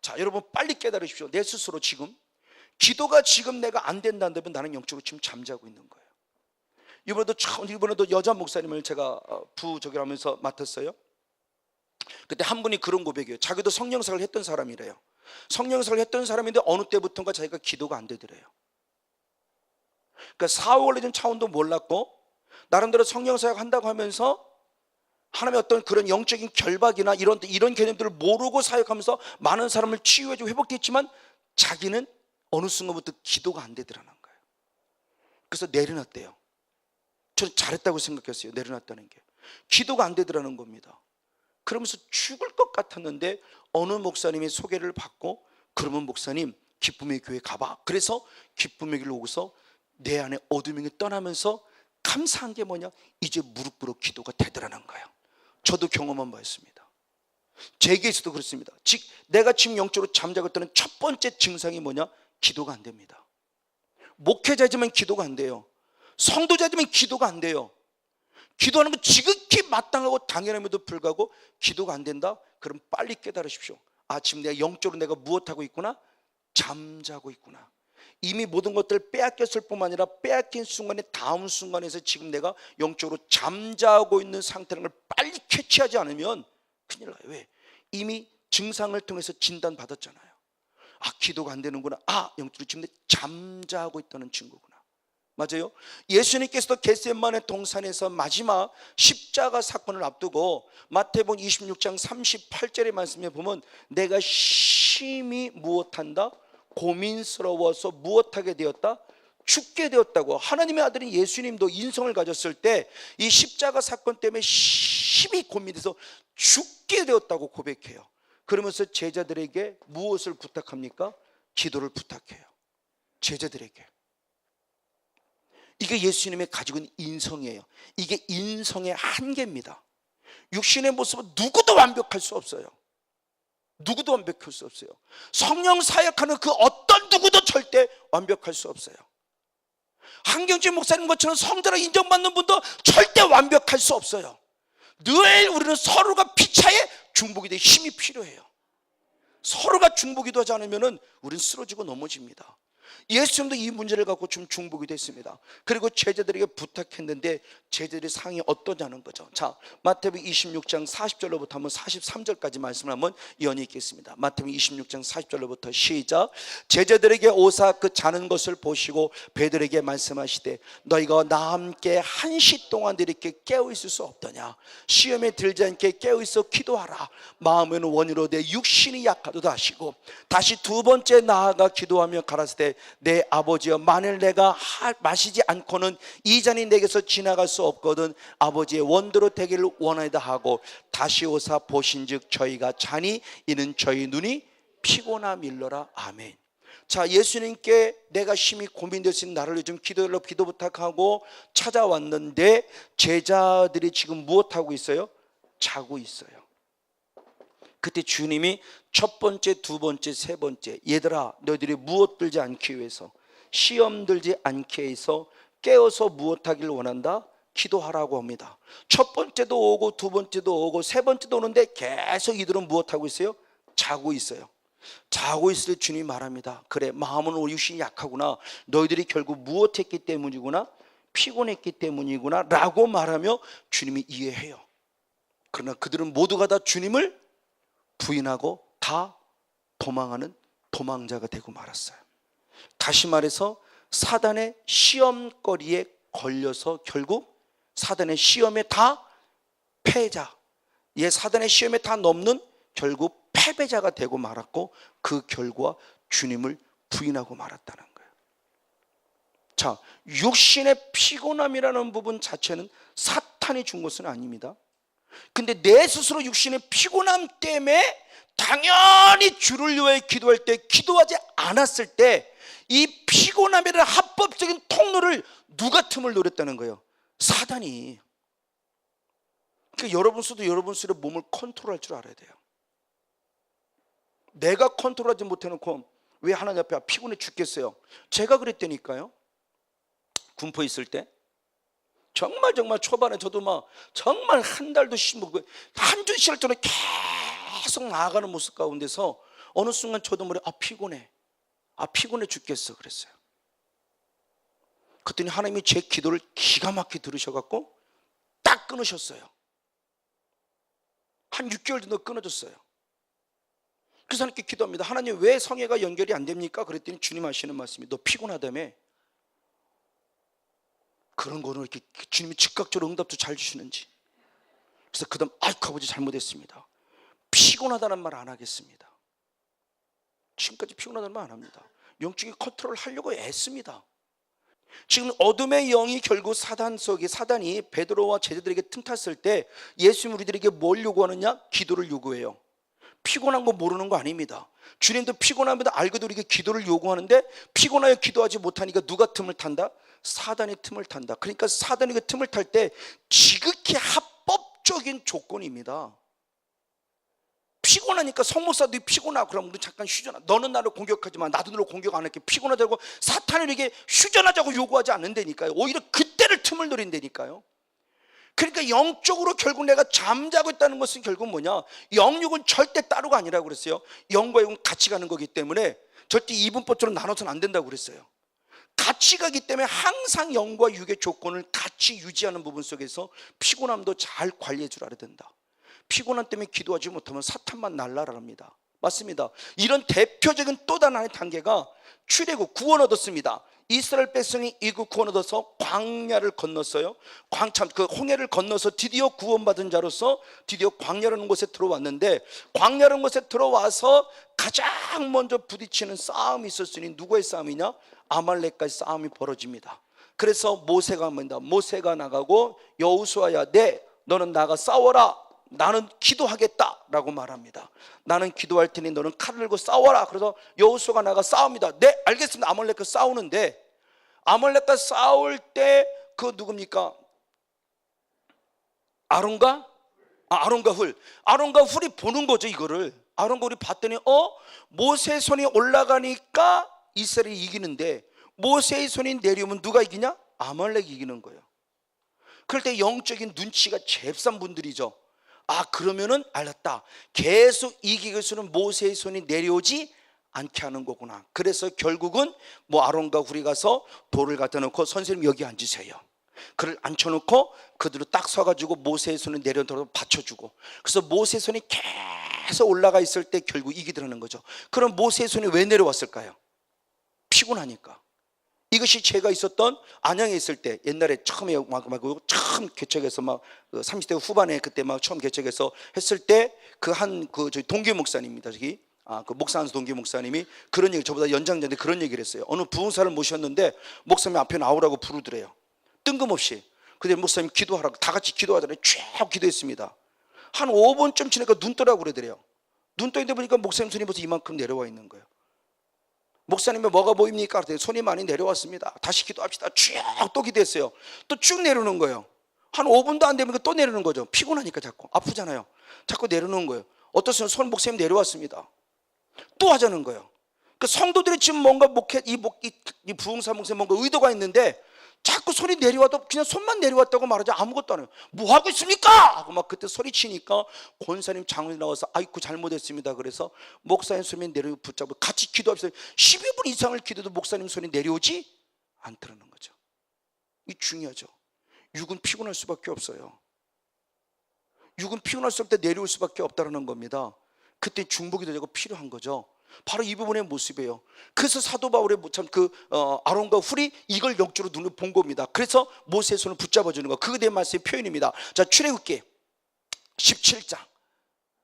자, 여러분 빨리 깨달으십시오. 내 스스로 지금 기도가 지금 내가 안 된다면 나는 영적으로 지금 잠자고 있는 거예요. 이번에도 여자 목사님을 제가 부적용하면서 맡았어요. 그때 한 분이 그런 고백이에요. 자기도 성령사를 했던 사람이래요. 성령사를 했던 사람인데 어느 때부터인가 자기가 기도가 안 되더래요. 그러니까 사후관리된 차원도 몰랐고, 나름대로 성령사역 한다고 하면서 하나님의 어떤 그런 영적인 결박이나 이런 개념들을 모르고 사역하면서 많은 사람을 치유해주고 회복됐지만, 자기는 어느 순간부터 기도가 안 되더라는 거예요. 그래서 내려놨대요. 저는 잘했다고 생각했어요. 내려놨다는 게. 기도가 안 되더라는 겁니다. 그러면서 죽을 것 같았는데 어느 목사님의 소개를 받고, 그러면 목사님 기쁨의 교회 가봐. 그래서 기쁨의 교회로 오고서 내 안에 어둠이 떠나면서 감사한 게 뭐냐, 이제 무릎 꿇어 기도가 되더라는 거예요. 저도 경험한 바 있습니다. 제게서도 그렇습니다. 즉 내가 지금 영적으로 잠자고 있다는 첫 번째 증상이 뭐냐, 기도가 안 됩니다. 목회자지만 기도가 안 돼요. 성도자지만 기도가 안 돼요. 기도하는 건 지극히 마땅하고 당연함에도 불구하고 기도가 안 된다? 그럼 빨리 깨달으십시오. 아, 지금 내가 영적으로 내가 무엇하고 있구나? 잠자고 있구나. 이미 모든 것들을 빼앗겼을 뿐만 아니라 빼앗긴 순간에 다음 순간에서 지금 내가 영적으로 잠자고 있는 상태라는 걸 빨리 캐치하지 않으면 큰일 나요. 왜? 이미 증상을 통해서 진단 받았잖아요. 아, 기도가 안 되는구나. 아, 영적으로 지금 잠자고 있다는 증거구나. 맞아요. 예수님께서도 겟세마네 동산에서 마지막 십자가 사건을 앞두고 마태복음 26장 38절의 말씀에 보면 내가 심히 무엇한다? 고민스러워서 무엇하게 되었다? 죽게 되었다고. 하나님의 아들인 예수님도 인성을 가졌을 때 이 십자가 사건 때문에 심히 고민돼서 죽게 되었다고 고백해요. 그러면서 제자들에게 무엇을 부탁합니까? 기도를 부탁해요. 제자들에게. 이게 예수님의 가지고 있는 인성이에요. 이게 인성의 한계입니다. 육신의 모습은 누구도 완벽할 수 없어요. 누구도 완벽할 수 없어요. 성령 사역하는 그 어떤 누구도 절대 완벽할 수 없어요. 한경진 목사님 것처럼 성도라 인정받는 분도 절대 완벽할 수 없어요. 늘 우리는 서로가 피차에 중보기 될 힘이 필요해요. 서로가 중보기도 하지 않으면 우리는 쓰러지고 넘어집니다. 예수님도 이 문제를 갖고 좀 중보기도 했습니다. 그리고 제자들에게 부탁했는데 제자들의 상이 어떠냐는 거죠. 자, 마태복음 26장 40절로부터 한번 43절까지 말씀을 한번 연이 있겠습니다. 마태복음 26장 40절로부터 시작. 제자들에게 오사 그 자는 것을 보시고 베드로에게 말씀하시되 너희가 나와 함께 한시 동안 이렇게 깨어 있을 수 없더냐. 시험에 들지 않게 깨어 있어 기도하라. 마음에는 원이로 내 육신이 약하도다 하시고 다시 두 번째 나아가 기도하며 가라사대 내 아버지여 만일 내가 마시지 않고는 이 잔이 내게서 지나갈 수 없거든 아버지의 원대로 되기를 원하이다 하고 다시 오사 보신즉 저희가 자니 이는 저희 눈이 피곤함 일러라. 아멘. 자, 예수님께 내가 심히 고민되신 나를 요즘 기도 부탁하고 찾아왔는데 제자들이 지금 무엇하고 있어요? 자고 있어요. 그때 주님이 첫 번째, 두 번째, 세 번째, 얘들아 너희들이 무엇 들지 않기 위해서, 시험 들지 않게 해서 깨어서 무엇하기를 원한다? 기도하라고 합니다. 첫 번째도 오고 두 번째도 오고 세 번째도 오는데 계속 이들은 무엇하고 있어요? 자고 있어요. 자고 있을 때 주님이 말합니다. 그래, 마음은 우리 육신이 약하구나. 너희들이 결국 무엇했기 때문이구나? 피곤했기 때문이구나 라고 말하며 주님이 이해해요. 그러나 그들은 모두가 다 주님을 부인하고 다 도망하는 도망자가 되고 말았어요. 다시 말해서 사단의 시험거리에 걸려서 결국 사단의 시험에 다 패자, 사단의 시험에 다 넘는 결국 패배자가 되고 말았고 그 결과 주님을 부인하고 말았다는 거예요. 자, 육신의 피곤함이라는 부분 자체는 사탄이 준 것은 아닙니다. 근데 내 스스로 육신의 피곤함 때문에 당연히 주를 위해 기도할 때, 기도하지 않았을 때 이 피곤함이라는 합법적인 통로를 누가 틈을 노렸다는 거예요? 사단이. 그러니까 여러분 스스로 몸을 컨트롤할 줄 알아야 돼요. 내가 컨트롤하지 못해놓고 왜 하나님 앞에 피곤해 죽겠어요? 제가 그랬다니까요. 군포 있을 때 정말 초반에 저도 막 정말 한 달도 한두 시간 전에 계속 나아가는 모습 가운데서 어느 순간 저도 모르게 피곤해 죽겠어 그랬어요. 그랬더니 하나님이 제 기도를 기가 막히게 들으셔갖고 딱 끊으셨어요. 한 6개월 정도 끊어졌어요. 그래서 하나님께 기도합니다. 하나님 왜 성회가 연결이 안 됩니까? 그랬더니 주님 하시는 말씀이 너 피곤하다며. 그런 거는 이렇게 주님이 즉각적으로 응답도 잘 주시는지. 그래서 그 다음 아버지 잘못했습니다. 피곤하다는 말 안 하겠습니다. 지금까지 피곤하다는 말 안 합니다. 영적인 컨트롤을 하려고 애씁니다. 지금 어둠의 영이 결국 사단이 베드로와 제자들에게 틈탔을 때 예수님 우리들에게 뭘 요구하느냐? 기도를 요구해요. 피곤한 거 모르는 거 아닙니다. 주님도 피곤합니다. 알고도 우리에게 기도를 요구하는데 피곤하여 기도하지 못하니까 누가 틈을 탄다? 사단이 틈을 탄다. 그러니까 사단이 그 틈을 탈 때 지극히 합법적인 조건입니다. 피곤하니까 성목사도 피곤하고 그럼 우리 잠깐 휴전하. 너는 나를 공격하지 마. 나도 너를 공격 안 할게. 피곤하다고 사탄에게 휴전하자고 요구하지 않는다니까요. 오히려 그때를 틈을 노린다니까요. 그러니까 영적으로 결국 내가 잠자고 있다는 것은 결국 뭐냐? 영육은 절대 따로가 아니라고 그랬어요. 영과 육은 같이 가는 거기 때문에 절대 이분법처럼 나눠서는 안 된다고 그랬어요. 같이 가기 때문에 항상 영과 육의 조건을 같이 유지하는 부분 속에서 피곤함도 잘 관리해 줄 알아야 된다. 피곤함 때문에 기도하지 못하면 사탄만 날라랍니다. 맞습니다. 이런 대표적인 또 다른 하나의 단계가 출애굽, 구원 얻었습니다. 이스라엘 백성이 이국 구원 얻어서 광야를 건넜어요. 그 홍해를 건너서 드디어 구원받은 자로서 드디어 광야라는 곳에 들어왔는데, 광야라는 곳에 들어와서 가장 먼저 부딪히는 싸움이 있었으니 누구의 싸움이냐? 아말렉과의 싸움이 벌어집니다. 그래서 모세가 나가고 여호수아야, 너는 나가 싸워라. 나는 기도하겠다라고 말합니다. 나는 기도할 테니 너는 칼을 들고 싸워라. 그래서 여호수아가 나가 싸웁니다. 네, 알겠습니다. 아말렉과 싸우는데, 아말렉과 싸울 때 그 누굽니까? 아론과 훌이 보는 거죠. 이거를 아론과 훌이 봤더니 모세의 손이 올라가니까 이스라엘이 이기는데 모세의 손이 내려오면 누가 이기냐? 아말렉이 이기는 거예요. 그럴 때 영적인 눈치가 잽싼 분들이죠. 그러면은 알았다. 계속 이기기 위해서는 모세의 손이 내려오지 않게 하는 거구나. 그래서 결국은 아론과 훌이 가서 돌을 갖다 놓고 선생님 여기 앉으세요. 그를 앉혀놓고 그대로 딱 서가지고 모세의 손을 내려놓고 받쳐주고, 그래서 모세의 손이 계속 올라가 있을 때 결국 이기더라는 거죠. 그럼 모세의 손이 왜 내려왔을까요? 피곤하니까. 이것이 제가 있었던 안양에 있을 때, 옛날에 처음에 처음 개척해서 30대 후반에 그때 처음 개척해서 했을 때 저희 동기 목사님입니다. 그 목사한수 동기 목사님이 그런 얘기, 저보다 연장자인데 그런 얘기를 했어요. 어느 부흥사를 모셨는데 목사님 앞에 나오라고 부르더래요. 뜬금없이. 근데 목사님 기도하라고 다 같이 기도하더래요. 쭉 기도했습니다. 한 5분쯤 지나니까 눈 뜨라고 그러더래요. 눈 떠 있는데 보니까 목사님 손이 벌써 이만큼 내려와 있는 거예요. 목사님이 뭐가 보입니까? 그랬더니 손이 많이 내려왔습니다. 다시 기도합시다. 쭉 또 기도했어요. 또 쭉 내려오는 거예요. 한 5분도 안 되면 또 내려오는 거죠. 피곤하니까 자꾸 아프잖아요. 자꾸 내려오는 거예요. 어떠세요? 손 목사님 내려왔습니다. 또 하자는 거예요. 그 성도들이 지금 뭔가 이 부흥사 목사님 뭔가 의도가 있는데 자꾸 손이 내려와도 그냥 손만 내려왔다고 말하지 아무것도 안 해요. 뭐 하고 있습니까? 하고 막 그때 소리치니까 권사님 장로님 나와서 아이고 잘못했습니다. 그래서 목사님 손이 내려 붙잡고 같이 기도합시다. 12분 이상을 기도도 목사님 손이 내려오지 않더라는 거죠. 이 중요하죠. 육은 피곤할 수밖에 없어요. 육은 피곤할 수 없을 때 내려올 수밖에 없다는 겁니다. 그때 중보기도 되고 필요한 거죠. 바로 이 부분의 모습이에요. 그래서 사도 바울의 아론과 훌이 이걸 역주로 눈을 본 겁니다. 그래서 모세의 손을 붙잡아 주는 거, 그에 대한 말씀의 표현입니다. 자, 출애굽기 17장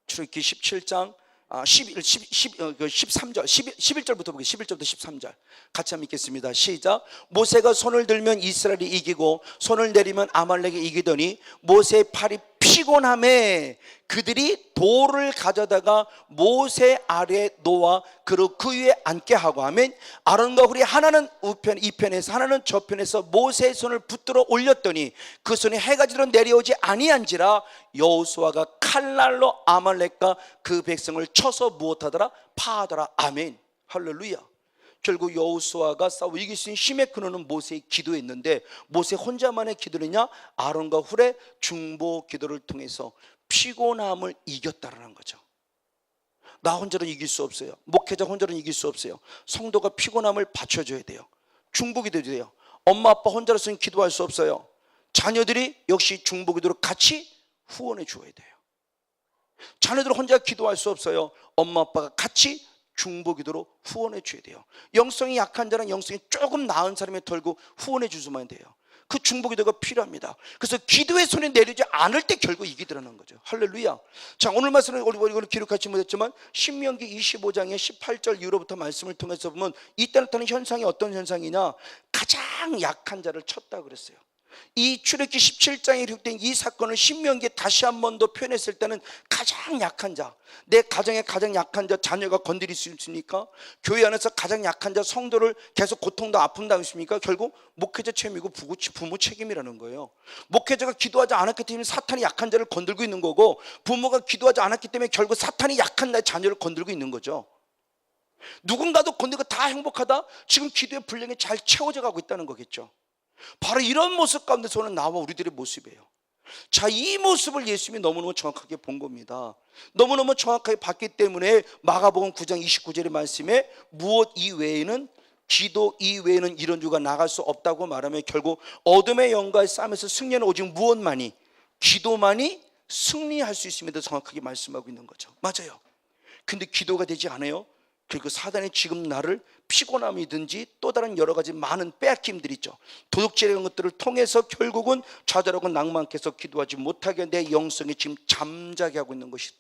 13절 11절부터 보기. 11절부터 13절 같이 한번 읽겠습니다. 시작. 모세가 손을 들면 이스라엘이 이기고 손을 내리면 아말렉이 이기더니 모세의 팔이 피곤함에 그들이 돌을 가져다가 모세 아래에 놓아 그리고 그 위에 앉게 하고 하면 아론과 훌이 하나는 우편 이편에서 하나는 저편에서 모세의 손을 붙들어 올렸더니 그 손이 해가 지도록 내려오지 아니한지라 여호수아가 칼날로 아말렉과 그 백성을 쳐서 무엇하더라? 파하더라. 아멘. 할렐루야. 결국 여호수아가 싸워 이길 수 있는 힘의 근원은 모세의 기도였는데 모세 혼자만의 기도느냐? 아론과 훌의 중보 기도를 통해서 피곤함을 이겼다라는 거죠. 나 혼자는 이길 수 없어요. 목회자 혼자는 이길 수 없어요. 성도가 피곤함을 받쳐줘야 돼요. 중보 기도도 돼요. 엄마 아빠 혼자로서는 기도할 수 없어요. 자녀들이 역시 중보 기도로 같이 후원해 줘야 돼요. 자녀들 혼자 기도할 수 없어요. 엄마 아빠가 같이 중보 기도로 후원해 줘야 돼요. 영성이 약한 자는 영성이 조금 나은 사람이 털고 후원해 주시면 돼요. 그 중보기도가 필요합니다. 그래서 기도의 손이 내리지 않을 때 결국 이기더라는 거죠. 할렐루야. 자, 오늘 말씀은 우리 기록하지 못했지만 신명기 25장의 18절 이후로부터 말씀을 통해서 보면 이때 나타나는 현상이 어떤 현상이냐, 가장 약한 자를 쳤다 그랬어요. 이 출애굽기 17장에 기록된 이 사건을 신명기에 다시 한 번 더 표현했을 때는 가장 약한 자, 내 가정의 가장 약한 자, 자녀가 건드릴 수 있습니까? 교회 안에서 가장 약한 자, 성도를 계속 고통도 아픔 당했습니까? 결국 목회자 책임이고 부모 책임이라는 거예요. 목회자가 기도하지 않았기 때문에 사탄이 약한 자를 건들고 있는 거고, 부모가 기도하지 않았기 때문에 결국 사탄이 약한 나의 자녀를 건들고 있는 거죠. 누군가도 건들고 다 행복하다? 지금 기도의 분량이 잘 채워져 가고 있다는 거겠죠. 바로 이런 모습 가운데서 오는 나와 우리들의 모습이에요. 자, 이 모습을 예수님이 너무너무 정확하게 본 겁니다. 너무너무 정확하게 봤기 때문에 마가복음 9장 29절의 말씀에 무엇 이외에는, 기도 이외에는 이런 주가 나갈 수 없다고 말하면 결국 어둠의 영과의 싸움에서 승리는 오직 무엇만이, 기도만이 승리할 수 있음에도 정확하게 말씀하고 있는 거죠. 맞아요. 근데 기도가 되지 않아요. 그리고 사단이 지금 나를 피곤함이든지 또 다른 여러 가지 많은 빼앗김들이 있죠. 도둑질 이런 것들을 통해서 결국은 좌절하고 낭만케서 기도하지 못하게 내 영성이 지금 잠자게 하고 있는 것이.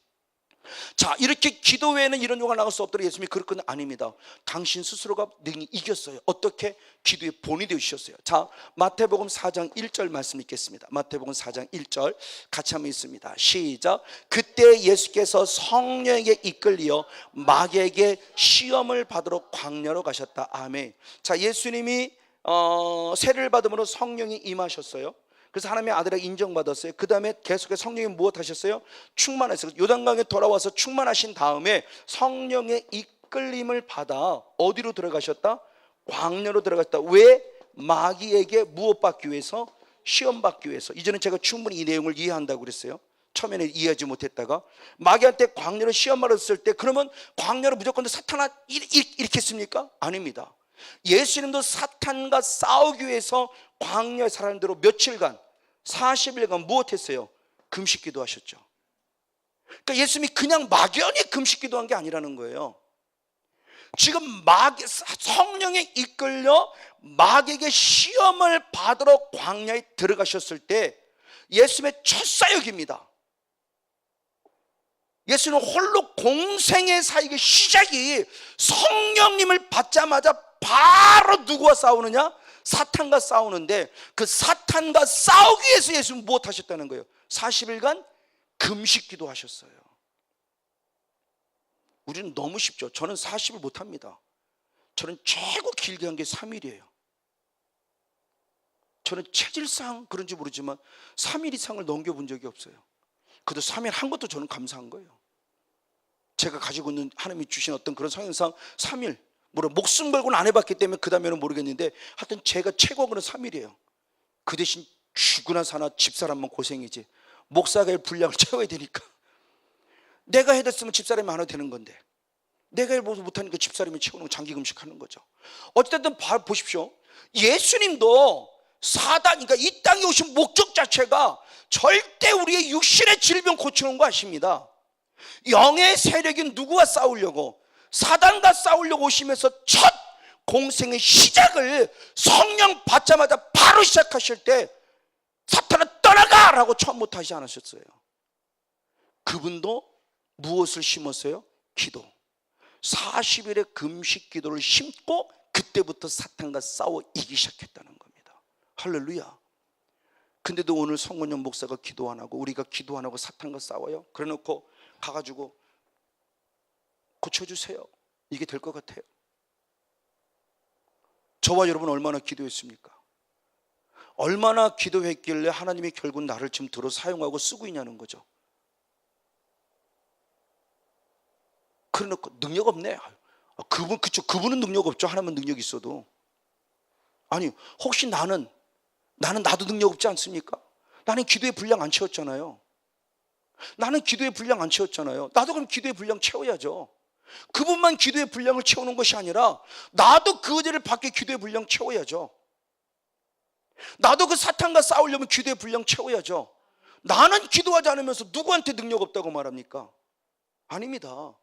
자, 이렇게 기도 외에는 이런 용어가 나갈 수 없도록 예수님이 그럴 건 아닙니다. 당신 스스로가 능히 이겼어요. 어떻게? 기도의 본이 되주셨어요. 자, 마태복음 4장 1절 말씀 읽겠습니다. 마태복음 4장 1절 같이 한번 읽습니다. 시작. 그때 예수께서 성령에게 이끌리어 마귀에게 시험을 받으러 광야로 가셨다. 아멘. 자, 예수님이 세례를 받음으로 성령이 임하셨어요. 그래서 하나님의 아들에게 인정받았어요. 그 다음에 계속해서 성령이 무엇 하셨어요? 충만했어요. 요단강에 돌아와서 충만하신 다음에 성령의 이끌림을 받아 어디로 들어가셨다? 광야로 들어갔다. 왜? 마귀에게 무엇 받기 위해서? 시험 받기 위해서. 이제는 제가 충분히 이 내용을 이해한다고 그랬어요. 처음에는 이해하지 못했다가 마귀한테 광야로 시험 받았을 때 그러면 광야로 무조건 사탄아 일으켰습니까? 아닙니다. 예수님도 사탄과 싸우기 위해서 광야에 사람대로 며칠간 40일간 무엇했어요? 금식기도 하셨죠. 그러니까 예수님이 그냥 막연히 금식기도 한 게 아니라는 거예요. 지금 성령에 이끌려 마귀에게 시험을 받으러 광야에 들어가셨을 때 예수님의 첫 사역입니다. 예수는 홀로 공생의 사역의 시작이 성령님을 받자마자 바로 누구와 싸우느냐? 사탄과 싸우는데 그 사탄과 싸우기 위해서 예수는 무엇 하셨다는 거예요? 40일간 금식기도 하셨어요. 우리는 너무 쉽죠. 저는 40일 못합니다. 저는 최고 길게 한 게 3일이에요. 저는 체질상 그런지 모르지만 3일 이상을 넘겨본 적이 없어요. 그래도 3일 한 것도 저는 감사한 거예요. 제가 가지고 있는 하나님이 주신 어떤 그런 성향상 3일, 물론 목숨 걸고는 안 해봤기 때문에 그 다음에는 모르겠는데 하여튼 제가 최고는 3일이에요. 그 대신 죽으나 사나 집사람만 고생이지 목사가 분량을 채워야 되니까. 내가 해댔으면 집사람이 안 해도 되는 건데 내가 못하니까 집사람이 채우는 거, 장기 금식하는 거죠. 어쨌든 보십시오. 예수님도 그러니까 이 땅에 오신 목적 자체가 절대 우리의 육신의 질병 고치는 거 아십니다. 영의 세력인 누구와 싸우려고? 사단과 싸우려고 오시면서 첫 공생의 시작을 성령 받자마자 바로 시작하실 때 사탄아 떠나가라고 처음부터 하지 않으셨어요. 그분도 무엇을 심었어요? 기도. 40일의 금식 기도를 심고 그때부터 사탄과 싸워 이기기 시작했다는 겁니다. 할렐루야. 근데도 오늘 성원영 목사가 기도 안 하고 우리가 기도 안 하고 사탄과 싸워요? 그래 놓고 가가지고 고쳐주세요. 이게 될 것 같아요? 저와 여러분 얼마나 기도했습니까? 얼마나 기도했길래 하나님이 결국 나를 지금 들어 사용하고 쓰고 있냐는 거죠. 그래 놓고 능력 없네. 그분은 능력 없죠. 하나님은 능력 있어도. 아니 혹시 나는 나도 능력 없지 않습니까? 나는 기도의 분량 안 채웠잖아요. 나도 그럼 기도의 분량 채워야죠. 그분만 기도의 분량을 채우는 것이 아니라 나도 그 은혜를 받게 기도의 분량 채워야죠. 나도 그 사탄과 싸우려면 기도의 분량 채워야죠. 나는 기도하지 않으면서 누구한테 능력 없다고 말합니까? 아닙니다.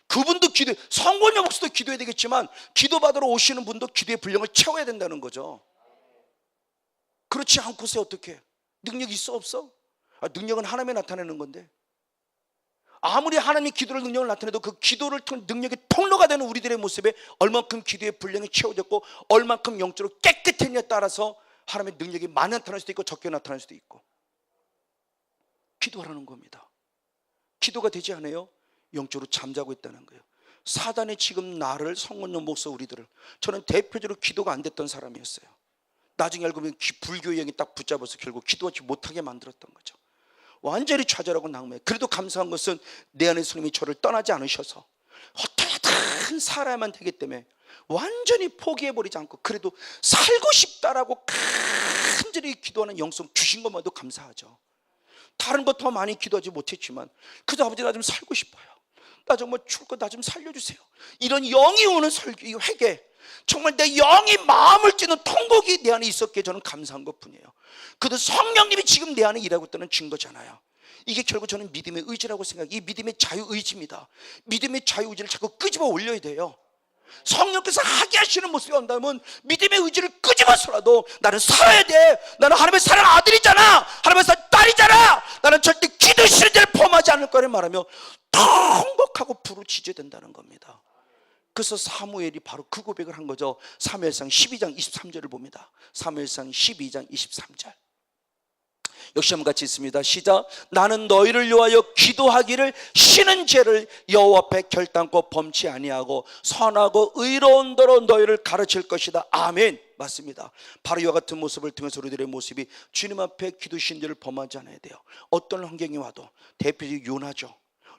그분도 성권영 목사도 기도해야 되겠지만 기도받으러 오시는 분도 기도의 분량을 채워야 된다는 거죠. 그렇지 않고서 어떻게 해? 능력 있어 없어? 능력은 하나님이 나타내는 건데, 아무리 하나님이 기도를 능력을 나타내도 그 기도를 통한 능력의 통로가 되는 우리들의 모습에 얼만큼 기도의 분량이 채워졌고 얼만큼 영적으로 깨끗했냐에 따라서 하나님의 능력이 많이 나타날 수도 있고 적게 나타날 수도 있고. 기도하라는 겁니다. 기도가 되지 않아요? 영적으로 잠자고 있다는 거예요. 사단이 지금 나를, 성원용 목사 우리들을, 저는 대표적으로 기도가 안 됐던 사람이었어요. 나중에 알고 보면 불교의 영이 딱 붙잡아서 결국 기도하지 못하게 만들었던 거죠. 완전히 좌절하고 낙망해. 그래도 감사한 것은 내 안에 성령이 저를 떠나지 않으셔서 어떻게든 살아야만 되기 때문에 완전히 포기해버리지 않고 그래도 살고 싶다라고 간절히 기도하는 영성 주신 것만도 감사하죠. 다른 것 더 많이 기도하지 못했지만 그저 아버지 나 좀 살고 싶어요. 나 정말 죽을 거 나 좀 살려주세요. 이런 영이 오는 설교, 회개, 정말 내 영이 마음을 찌는 통곡이 내 안에 있었기에 저는 감사한 것뿐이에요. 그래도 성령님이 지금 내 안에 일하고 있다는 증거잖아요. 이게 결국 저는 믿음의 의지라고 생각해요. 이 믿음의 자유의지입니다. 믿음의 자유의지를 자꾸 끄집어 올려야 돼요. 성령께서 하게 하시는 모습이 온다면 믿음의 의지를 끄집어서라도 나는 살아야 돼. 나는 하나님의 사랑 아들이잖아. 하나님의 사랑 딸이잖아. 나는 절대 기도 싫은 데를 범하지 않을 거를 말하며 통곡하고 부르짖어야 된다는 겁니다. 그래서 사무엘이 바로 그 고백을 한 거죠. 사무엘상 12장 23절을 봅니다. 사무엘상 12장 23절 역시 한번 같이 있습니다. 시작. 나는 너희를 위하여 기도하기를 쉬는 죄를 여호와 앞에 결단코 범치 아니하고 선하고 의로운 대로 너희를 가르칠 것이다. 아멘. 맞습니다. 바로 이와 같은 모습을 통해서 우리들의 모습이 주님 앞에 기도 쉬는 죄를 범하지 않아야 돼요. 어떤 환경이 와도 대표적인 요나죠.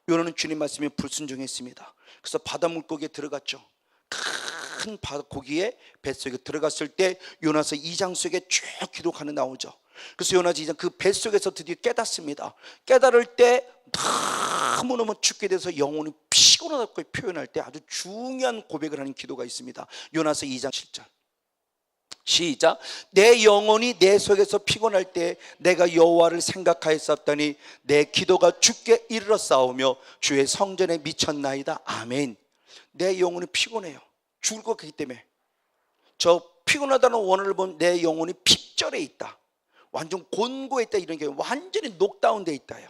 요나는 주님 말씀에 불순종했습니다. 그래서 바다 물고기에 들어갔죠. 큰 고기의 뱃속에 들어갔을 때 요나서 2장 속에 쭉 기록하는 나오죠. 그래서 요나서 2장 그 뱃속에서 드디어 깨닫습니다. 깨달을 때 너무너무 죽게 돼서 영혼이 피곤하다고 표현할 때 아주 중요한 고백을 하는 기도가 있습니다. 요나서 2장 7절 시작. 내 영혼이 내 속에서 피곤할 때 내가 여호와를 생각하였었더니 내 기도가 주께 이르렀사오며 주의 성전에 미쳤나이다. 아멘. 내 영혼이 피곤해요. 죽을 것 같기 때문에. 저 피곤하다는 원어를 보면 내 영혼이 핍절해 있다, 완전 곤고해 있다, 이런 게 완전히 녹다운돼 있다요.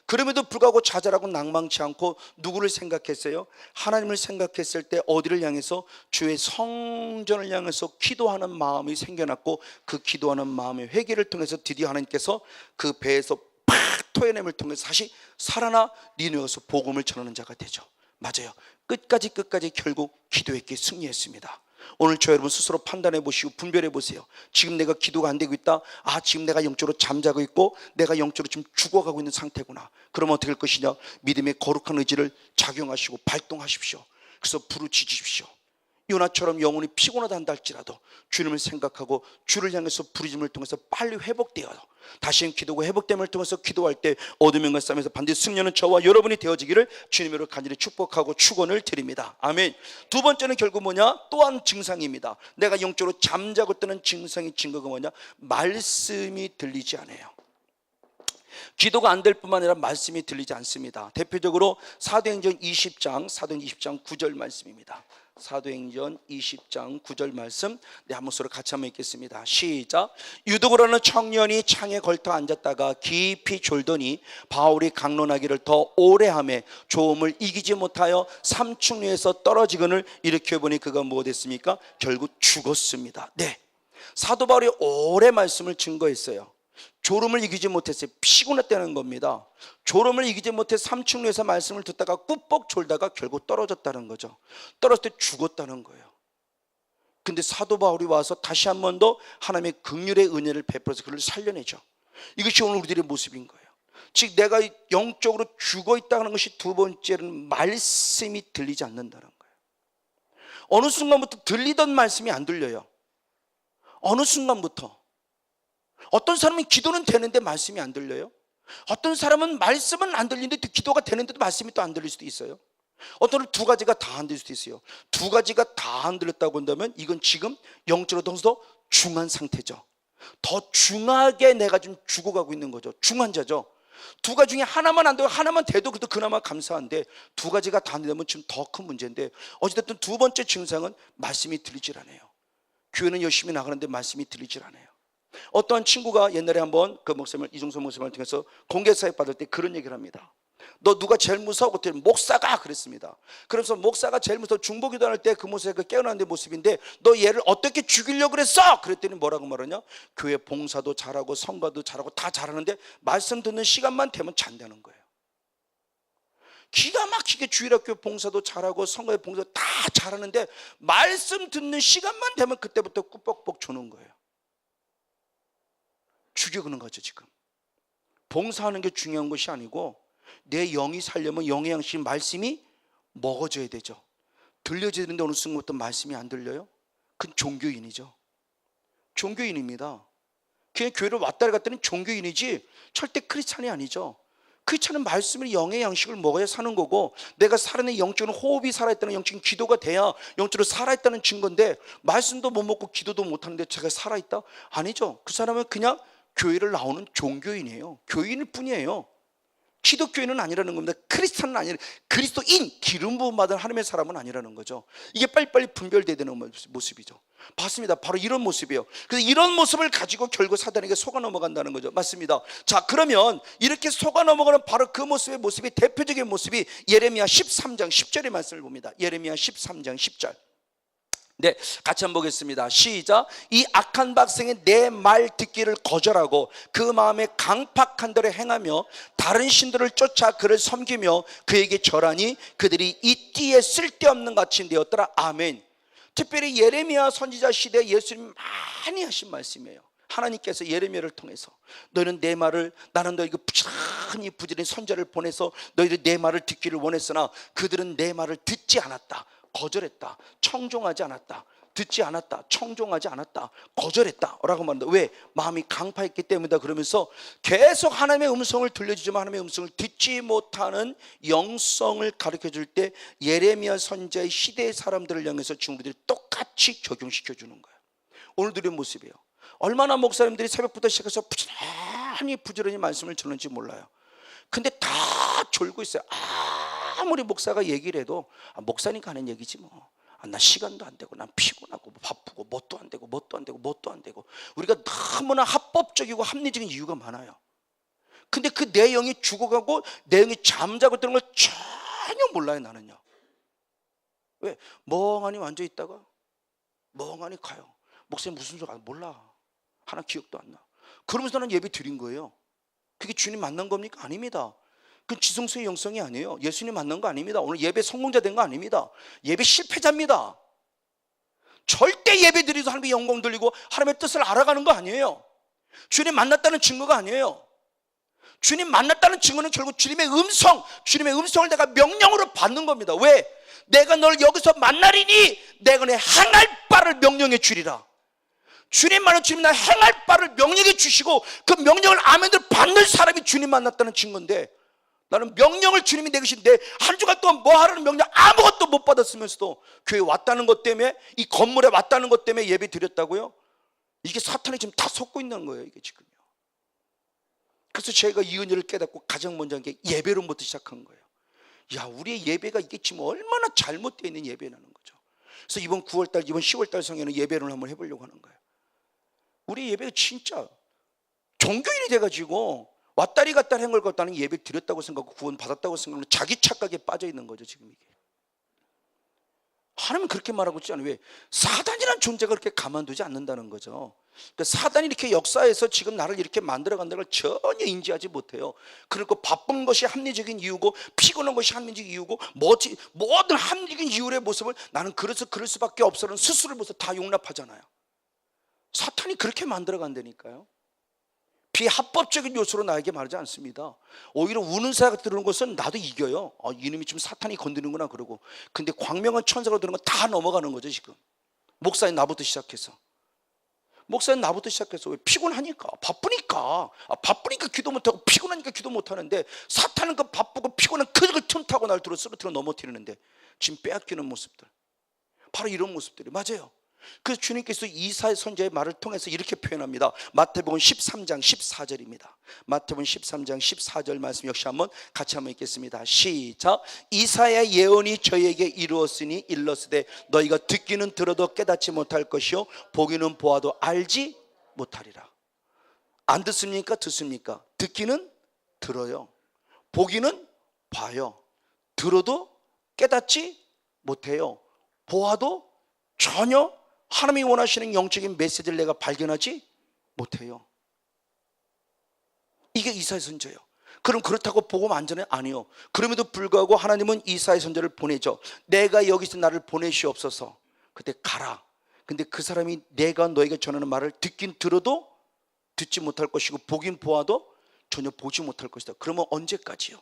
그럼에도 불구하고 좌절하고 낭망치 않고 누구를 생각했어요? 하나님을 생각했을 때 어디를 향해서? 주의 성전을 향해서 기도하는 마음이 생겨났고 그 기도하는 마음의 회개를 통해서 드디어 하나님께서 그 배에서 팍 토해냄을 통해서 다시 살아나 니느웨에서 복음을 전하는 자가 되죠. 맞아요. 끝까지 결국 기도했기에 승리했습니다. 오늘 저 여러분 스스로 판단해 보시고 분별해 보세요. 지금 내가 기도가 안 되고 있다. 지금 내가 영적으로 잠자고 있고 내가 영적으로 지금 죽어가고 있는 상태구나. 그러면 어떻게 할 것이냐? 믿음의 거룩한 의지를 작용하시고 발동하십시오. 그래서 부르짖으십시오. 요나처럼 영혼이 피곤하다 한다 할지라도 주님을 생각하고 주를 향해서 부르짖음을 통해서 빨리 회복되어요. 다시는 기도가 회복됨을 통해서 기도할 때 어둠과 싸움에서 반드시 승리하는 저와 여러분이 되어지기를 주님으로 간절히 축복하고 축원을 드립니다. 아멘. 두 번째는 결국 뭐냐? 또한 증상입니다. 내가 영적으로 잠자고 있다는 증상의 증거가 뭐냐? 말씀이 들리지 않아요. 기도가 안 될 뿐만 아니라 말씀이 들리지 않습니다. 대표적으로 사도행전 20장 9절 말씀입니다. 사도행전 20장 9절 말씀 한 목소리로 같이 한번 읽겠습니다. 시작. 유두고라는 청년이 창에 걸터 앉았다가 깊이 졸더니 바울이 강론하기를 더 오래 하매 조음을 이기지 못하여 삼층류에서 떨어지거늘 일으켜보니 그가 뭐가 됐습니까? 결국 죽었습니다. 네, 사도 바울이 오래 말씀을 증거했어요. 졸음을 이기지 못했어요. 피곤했다는 겁니다. 졸음을 이기지 못해 삼층류에서 말씀을 듣다가 꾹뻑 졸다가 결국 떨어졌다는 거죠. 떨어질 때 죽었다는 거예요. 근데 사도 바울이 와서 다시 한 번 더 하나님의 긍휼의 은혜를 베풀어서 그를 살려내죠. 이것이 오늘 우리들의 모습인 거예요. 즉 내가 영적으로 죽어 있다는 것이 두 번째는 말씀이 들리지 않는다는 거예요. 어느 순간부터 들리던 말씀이 안 들려요. 어느 순간부터. 어떤 사람은 기도는 되는데 말씀이 안 들려요. 어떤 사람은 말씀은 안 들리는데 기도가 되는데도 말씀이 또 안 들릴 수도 있어요. 어떤 두 가지가 다 안 들릴 수도 있어요. 두 가지가 다 안 들렸다고 한다면 이건 지금 영적으로 더 중한 상태죠. 더 중하게 내가 좀 죽어가고 있는 거죠. 중한 자죠. 두 가지 중에 하나만 안 되고 하나만 돼도 그래도 그나마 감사한데 두 가지가 다 안 되면 지금 더 큰 문제인데 어찌됐든 두 번째 증상은 말씀이 들리질 않아요. 교회는 열심히 나가는데 말씀이 들리질 않아요. 어떠한 친구가 옛날에 한번 그 목사님을, 이종석 목사님을 통해서 공개 사역 받을 때 그런 얘기를 합니다. 너 누가 제일 무서워? 그랬더니 목사가 그랬습니다. 그래서 목사가 제일 무서워. 중보기도 할 때 그 모습이 그 깨어난 데 모습인데 너 얘를 어떻게 죽이려고 그랬어? 그랬더니 뭐라고 말하냐? 교회 봉사도 잘하고 성가도 잘하고 다 잘하는데 말씀 듣는 시간만 되면 잔다는 거예요. 기가 막히게 주일학교 봉사도 잘하고 성가의 봉사도 다 잘하는데 말씀 듣는 시간만 되면 그때부터 꾸벅꾸벅 주는 거예요. 죽여가는 거죠. 지금 봉사하는 게 중요한 것이 아니고 내 영이 살려면 영의 양식 말씀이 먹어져야 되죠. 들려져야 되는데 어느 순간부터 말씀이 안 들려요? 그건 종교인이죠. 종교인입니다. 그냥 교회를 왔다 갔더니 종교인이지 절대 크리스찬이 아니죠. 크리스찬은 말씀을 영의 양식을 먹어야 사는 거고, 내가 살아있는 영적인 호흡이 살아있다는 영적인 기도가 돼야 영적으로 살아있다는 증거인데, 말씀도 못 먹고 기도도 못 하는데 제가 살아있다? 아니죠. 그 사람은 그냥 교회를 나오는 종교인이에요. 교인일 뿐이에요. 기독교인은 아니라는 겁니다. 크리스찬은 아니라 그리스도인, 기름 부음 받은 하나님의 사람은 아니라는 거죠. 이게 빨리빨리 분별돼야 되는 모습이죠. 봤습니다. 바로 이런 모습이에요. 그래서 이런 모습을 가지고 결국 사단에게 속아 넘어간다는 거죠. 맞습니다. 자, 그러면 이렇게 속아 넘어가는 바로 그 모습이 대표적인 모습이 예레미야 13장 10절의 말씀을 봅니다. 예레미야 13장 10절. 네, 같이 한번 보겠습니다. 시작. 이 악한 백성이 내 말 듣기를 거절하고 그 마음에 강팍한 대로 행하며 다른 신들을 쫓아 그를 섬기며 그에게 절하니 그들이 이 띠에 쓸데없는 같이 되었더라. 아멘. 특별히 예레미야 선지자 시대에 예수님이 많이 하신 말씀이에요. 하나님께서 예레미야를 통해서 너희는 내 말을, 나는 너희에게 부지런히 선지자를 보내서 너희들 내 말을 듣기를 원했으나 그들은 내 말을 듣지 않았다, 거절했다, 청종하지 않았다, 듣지 않았다, 청종하지 않았다, 거절했다 라고 말한다. 왜? 마음이 강파했기 때문이다. 그러면서 계속 하나님의 음성을 들려주지만 하나님의 음성을 듣지 못하는 영성을 가르쳐줄 때 예레미야 선지자의 시대의 사람들을 향해서 지금 우리들이 똑같이 적용시켜 주는 거예요. 오늘들의 모습이에요. 얼마나 목사님들이 새벽부터 시작해서 부지런히 말씀을 전하는지 몰라요. 근데 다 졸고 있어요. 아무리 목사가 얘기를 해도 목사니까 하는 얘기지 뭐. 나 시간도 안 되고 난 피곤하고 바쁘고 뭣도 안 되고 우리가 너무나 합법적이고 합리적인 이유가 많아요. 근데 그 내 영이 죽어가고 내 영이 잠자고 있다는 걸 전혀 몰라요. 나는요. 왜? 멍하니 앉아 있다가 멍하니 가요. 목사님 무슨 소리 몰라. 하나 기억도 안 나. 그러면서 나는 예배 드린 거예요. 그게 주님 만난 겁니까? 아닙니다. 그건 지성소의 영성이 아니에요. 예수님 만난 거 아닙니다. 오늘 예배 성공자 된 거 아닙니다. 예배 실패자입니다. 절대 예배 드리면서 하나님의 영광 돌리고 하나님의 뜻을 알아가는 거 아니에요. 주님 만났다는 증거가 아니에요. 주님 만났다는 증거는 결국 주님의 음성을 내가 명령으로 받는 겁니다. 왜? 내가 널 여기서 만나리니 내가 내 행할 바를 명령해 주리라. 주님만은 주님 나 행할 바를 명령해 주시고 그 명령을 아멘으로 받는 사람이 주님 만났다는 증거인데, 나는 명령을 주님이 내주신데 한 주간 동안 뭐 하라는 명령 아무것도 못 받았으면서도 교회에 왔다는 것 때문에, 이 건물에 왔다는 것 때문에 예배 드렸다고요? 이게 사탄이 지금 다 속고 있는 거예요. 이게 지금요. 그래서 제가 이 은혜를 깨닫고 가장 먼저 한 게 예배로부터 시작한 거예요. 야, 우리의 예배가 이게 지금 얼마나 잘못되어 있는 예배라는 거죠. 그래서 이번 9월달, 이번 10월달 성에는 예배를 한번 해보려고 하는 거예요. 우리 예배가 진짜 종교인이 돼가지고 왔다리 갔다리 한 걸 갖다는 예배 드렸다고 생각하고 구원 받았다고 생각하면 자기 착각에 빠져 있는 거죠. 지금 이게 하나님은 그렇게 말하고 있지 않아요. 왜? 사단이라는 존재가 그렇게 가만두지 않는다는 거죠. 그러니까 사단이 이렇게 역사에서 지금 나를 이렇게 만들어간다는 걸 전혀 인지하지 못해요. 그리고 바쁜 것이 합리적인 이유고 피곤한 것이 합리적인 이유고 모든 합리적인 이유의 모습을 나는 그래서 그럴 수밖에 없어라는 스스로의 모습 다 용납하잖아요. 사탄이 그렇게 만들어간다니까요. 비합법적인 요소로 나에게 말하지 않습니다. 오히려 우는 사가 들어오는 것은 나도 이겨요. 이놈이 지금 사탄이 건드는구나 그러고. 근데 광명한 천사가 들어오는 건 다 넘어가는 거죠. 지금 목사님 나부터 시작해서 왜? 피곤하니까, 바쁘니까 기도 못하고 피곤하니까 기도 못하는데, 사탄은 그 바쁘고 피곤한 그걸 틈타고 날 쓰러뜨려 넘어뜨리는데 지금 빼앗기는 모습들, 바로 이런 모습들이 맞아요. 그래서 주님께서 이사야 선지자의 말을 통해서 이렇게 표현합니다. 마태복음 13장 14절입니다. 마태복음 13장 14절 말씀 역시 한번 같이 한번 읽겠습니다. 시작. 이사야 예언이 저에게 이루었으니 일렀으되 너희가 듣기는 들어도 깨닫지 못할 것이요 보기는 보아도 알지 못하리라. 안 듣습니까? 듣습니까? 듣기는 들어요. 보기는 봐요. 들어도 깨닫지 못해요. 보아도 전혀 하나님이 원하시는 영적인 메시지를 내가 발견하지 못해요. 이게 이사야 선지예요. 그럼 그렇다고 복음 안전해? 아니요. 그럼에도 불구하고 하나님은 이사야 선지를 보내죠. 내가 여기서 나를 보내시옵소서. 그때 가라. 근데 그 사람이 내가 너에게 전하는 말을 듣긴 들어도 듣지 못할 것이고 보긴 보아도 전혀 보지 못할 것이다. 그러면 언제까지요?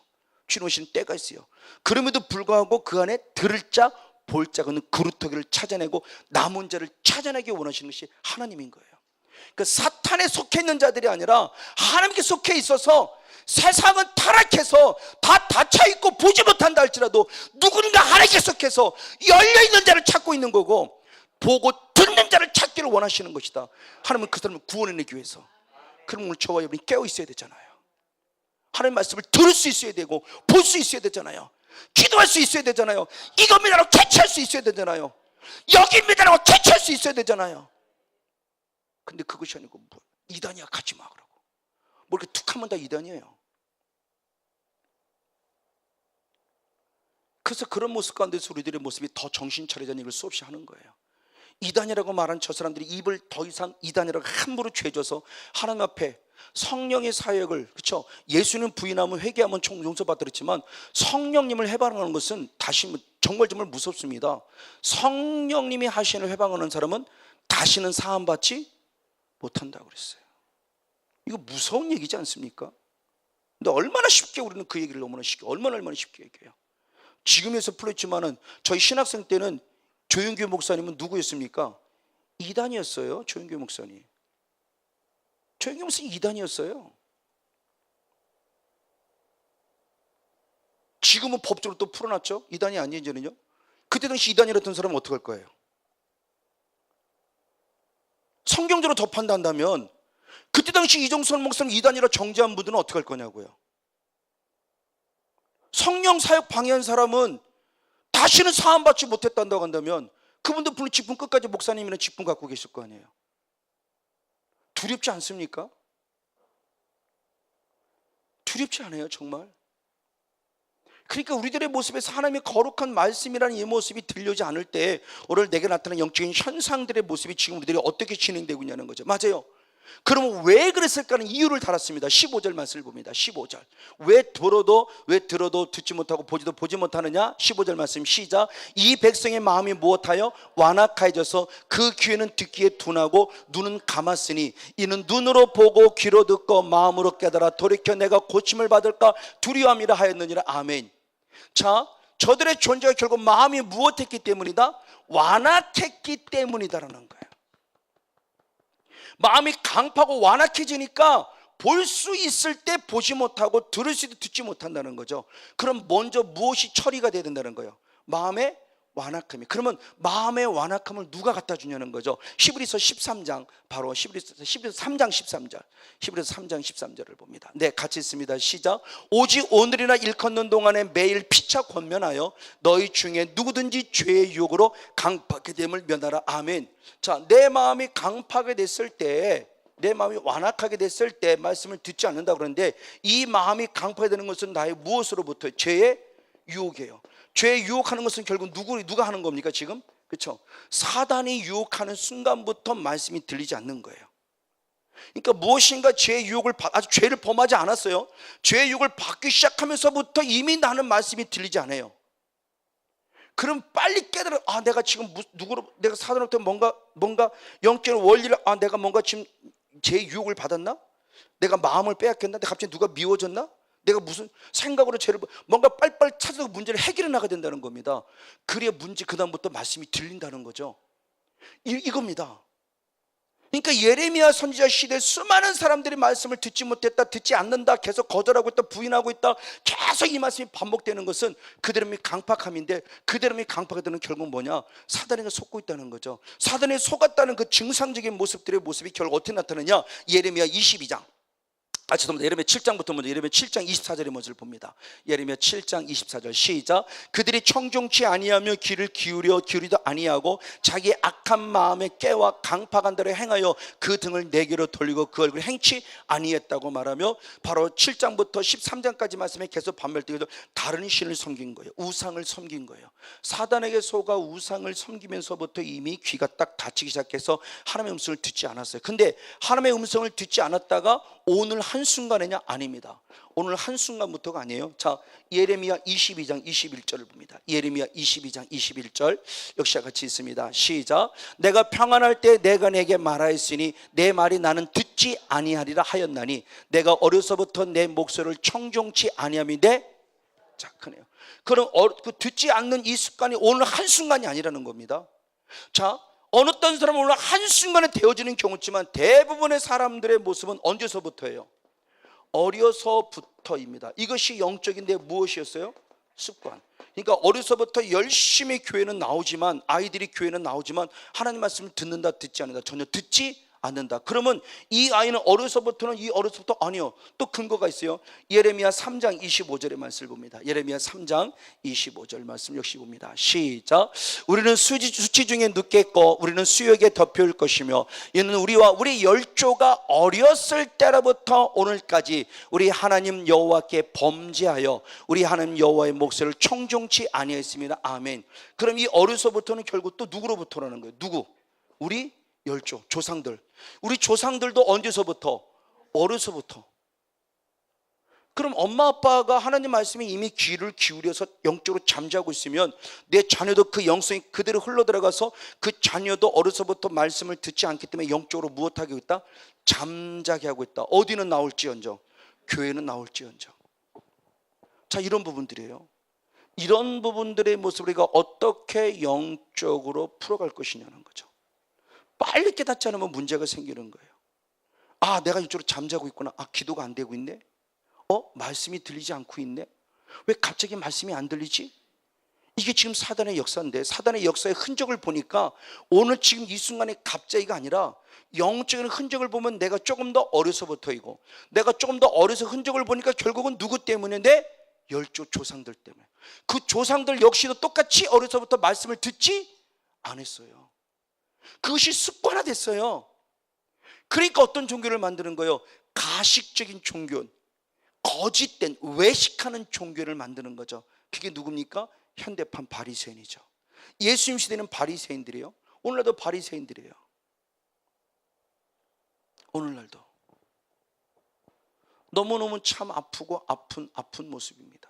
주님 오시는 때가 있어요. 그럼에도 불구하고 그 안에 들을 자, 볼 자가 있는 그루터기를 찾아내고 남은 자를 찾아내기 원하시는 것이 하나님인 거예요. 그 사탄에 속해 있는 자들이 아니라 하나님께 속해 있어서 세상은 타락해서 다 닫혀 있고 보지 못한다 할지라도 누군가 하나님께 속해서 열려 있는 자를 찾고 있는 거고 보고 듣는 자를 찾기를 원하시는 것이다. 하나님은 그 사람을 구원해내기 위해서. 그럼 오늘 저와 여러분이 깨어 있어야 되잖아요. 하나님의 말씀을 들을 수 있어야 되고 볼 수 있어야 되잖아요. 기도할 수 있어야 되잖아요. 이겁니다라고 캐치할 수 있어야 되잖아요. 여기입니다라고 캐치할 수 있어야 되잖아요. 근데 그것이 아니고 뭐 이단이야 가지 마 그러고 뭐 이렇게 툭 하면 다 이단이에요. 그래서 그런 모습 가운데서 우리들의 모습이 더 정신 차리자는 얘기를 수없이 하는 거예요. 이단이라고 말한 저 사람들이 입을 더 이상 이단이라고 함부로 죄져서 하나님 앞에 성령의 사역을, 그렇죠? 예수는 부인하면 회개하면 용서받으랬지만 성령님을 해방하는 것은 다시 정말 무섭습니다. 성령님이 하시는 회방하는 사람은 다시는 사함받지 못한다고 그랬어요. 이거 무서운 얘기지 않습니까? 근데 얼마나 쉽게 우리는 그 얘기를 너무나 쉽게 얼마나 쉽게 얘기해요. 지금에서 풀렸지만은 저희 신학생 때는 조윤규 목사님은 누구였습니까? 이단이었어요. 조윤규 목사님. 조윤규 목사님 이단이었어요. 지금은 법적으로 또 풀어놨죠. 이단이 아닌 이제는요. 그때 당시 이단이랬던 사람은 어떻게 할 거예요? 성경적으로 더 판단한다면 그때 당시 이종선 목사님 이단이라 정죄한 분들은 어떻게 할 거냐고요. 성령 사역 방해한 사람은 다시는 사함받지 못했다고 한다면 그분도 분명 직분 끝까지 목사님이나 직분 갖고 계실 거 아니에요. 두렵지 않습니까? 두렵지 않아요 정말? 그러니까 우리들의 모습에서 하나님의 거룩한 말씀이라는 이 모습이 들려오지 않을 때 오늘 내게 나타난 영적인 현상들의 모습이 지금 우리들이 어떻게 진행되고 있냐는 거죠. 맞아요. 그러면 왜 그랬을까는 이유를 달았습니다. 15절 말씀을 봅니다. 15절. 왜 들어도 듣지 못하고 보지도 보지 못하느냐? 15절 말씀 시작. 이 백성의 마음이 무엇하여 완악해져서 그 귀에는 듣기에 둔하고 눈은 감았으니 이는 눈으로 보고 귀로 듣고 마음으로 깨달아 돌이켜 내가 고침을 받을까 두려움이라 하였느니라. 아멘. 자, 저들의 존재가 결국 마음이 무엇했기 때문이다? 완악했기 때문이다라는 거예요. 마음이 강파고 완악해지니까 볼 수 있을 때 보지 못하고 들을 수도 듣지 못한다는 거죠. 그럼 먼저 무엇이 처리가 돼야 된다는 거예요? 마음의 완악함이. 그러면 마음의 완악함을 누가 갖다 주냐는 거죠. 히브리서 13장, 바로 히브리서 3장 13절, 히브리서 3장 13절을 봅니다. 네, 같이 있습니다. 시작. 오직 오늘이나 일컫는 동안에 매일 피차 권면하여 너희 중에 누구든지 죄의 유혹으로 강팍하게 됨을 면하라. 아멘. 자, 내 마음이 강팍하게 됐을 때, 내 마음이 완악하게 됐을 때 말씀을 듣지 않는다 그러는데 이 마음이 강팍하게 되는 것은 나의 무엇으로부터? 죄의 유혹이에요. 죄에 유혹하는 것은 결국 누가 하는 겁니까 지금? 그렇죠? 사단이 유혹하는 순간부터 말씀이 들리지 않는 거예요. 그러니까 무엇인가 죄의 유혹을 아직 죄를 범하지 않았어요. 죄의 유혹을 받기 시작하면서부터 이미 나는 말씀이 들리지 않아요. 그럼 빨리 깨달아. 아, 내가 지금 내가 사단으로부터 뭔가 영적인 원리를 내가 뭔가 지금 죄의 유혹을 받았나? 내가 마음을 빼앗겼나? 내가 갑자기 누가 미워졌나? 내가 무슨 생각으로 죄를 뭔가 빨리빨리 찾아서 문제를 해결해 나가야 된다는 겁니다. 그래야 문제 그다음부터 말씀이 들린다는 거죠. 이겁니다. 그러니까 예레미야 선지자 시대에 수많은 사람들이 말씀을 듣지 못했다, 듣지 않는다, 계속 거절하고 있다, 부인하고 있다, 계속 이 말씀이 반복되는 것은 그들의 강팍함인데 그들의 강팍이 되는 결국 뭐냐? 사단에게 속고 있다는 거죠. 사단에 속았다는 그 증상적인 모습들의 모습이 결국 어떻게 나타나냐? 예레미야 22장 죄송합니다. 예레미야 7장부터 먼저 예레미야 7장 24절의 먼저 봅니다. 예레미야 7장 24절 시작. 그들이 청종치 아니하며 귀를 기울이도 아니하고 자기의 악한 마음에 깨와 강팍한 대로 행하여 그 등을 내게로 돌리고 그 얼굴을 행치 아니했다고 말하며, 바로 7장부터 13장까지 말씀에 계속 반복되기도 다른 신을 섬긴 거예요. 우상을 섬긴 거예요. 사단에게 속아 우상을 섬기면서부터 이미 귀가 딱 닫히기 시작해서 하나님의 음성을 듣지 않았어요. 근데 하나님의 음성을 듣지 않았다가 오늘 한순간에냐? 아닙니다. 오늘 한순간부터가 아니에요. 자, 예레미야 22장 21절을 봅니다. 예레미야 22장 21절 역시 같이 있습니다. 시작. 내가 평안할 때 내가 내게 말하였으니 내 말이 나는 듣지 아니하리라 하였나니 내가 어려서부터 내 목소리를 청종치 아니함이 내. 자, 크네요. 그럼 그 듣지 않는 이 습관이 오늘 한순간이 아니라는 겁니다. 자, 어느 어떤 사람은 오늘 한순간에 되어지는 경우지만 대부분의 사람들의 모습은 언제서부터예요? 어려서부터입니다. 이것이 영적인데 무엇이었어요? 습관. 그러니까 어려서부터 열심히 교회는 나오지만, 아이들이 교회는 나오지만 하나님 말씀을 듣는다 듣지 않는다? 전혀 듣지 않는다. 그러면 이 아이는 어려서부터 아니요, 또 근거가 있어요. 예레미야 3장 25절의 말씀을 봅니다. 예레미야 3장 25절 말씀 역시 봅니다. 시작. 우리는 수치 중에 늦겠고 우리는 수역에 덮여올 것이며 이는 우리와 우리 열조가 어렸을 때로부터 오늘까지 우리 하나님 여호와께 범죄하여 우리 하나님 여호와의 목소리를 청종치 아니했습니다. 아멘. 그럼 이 어려서부터는 결국 또 누구로부터라는 거예요? 누구? 우리 열조, 조상들. 우리 조상들도 언제서부터? 어려서부터. 그럼 엄마 아빠가 하나님 말씀에 이미 귀를 기울여서 영적으로 잠자고 있으면 내 자녀도 그 영성이 그대로 흘러들어가서 그 자녀도 어려서부터 말씀을 듣지 않기 때문에 영적으로 무엇하게 하고 있다? 잠자게 하고 있다. 어디는 나올지언정, 교회는 나올지언정. 자, 이런 부분들이에요. 이런 부분들의 모습을 우리가 어떻게 영적으로 풀어갈 것이냐는 거죠. 빨리 깨닫지 않으면 문제가 생기는 거예요. 아, 내가 이쪽으로 잠자고 있구나. 아, 기도가 안 되고 있네. 말씀이 들리지 않고 있네. 왜 갑자기 말씀이 안 들리지? 이게 지금 사단의 역사인데, 사단의 역사의 흔적을 보니까 오늘 지금 이 순간에 갑자기가 아니라 영적인 흔적을 보면 내가 조금 더 어려서부터이고, 내가 조금 더 어려서 흔적을 보니까 결국은 누구 때문에? 내 열조 조상들 때문에. 그 조상들 역시도 똑같이 어려서부터 말씀을 듣지 않았어요. 그것이 습관화됐어요. 그러니까 어떤 종교를 만드는 거예요? 가식적인 종교, 거짓된 외식하는 종교를 만드는 거죠. 그게 누굽니까? 현대판 바리새인이죠. 예수님 시대는 바리새인들이에요. 오늘날도 바리새인들이에요. 오늘날도 너무너무 참 아프고 아픈 모습입니다.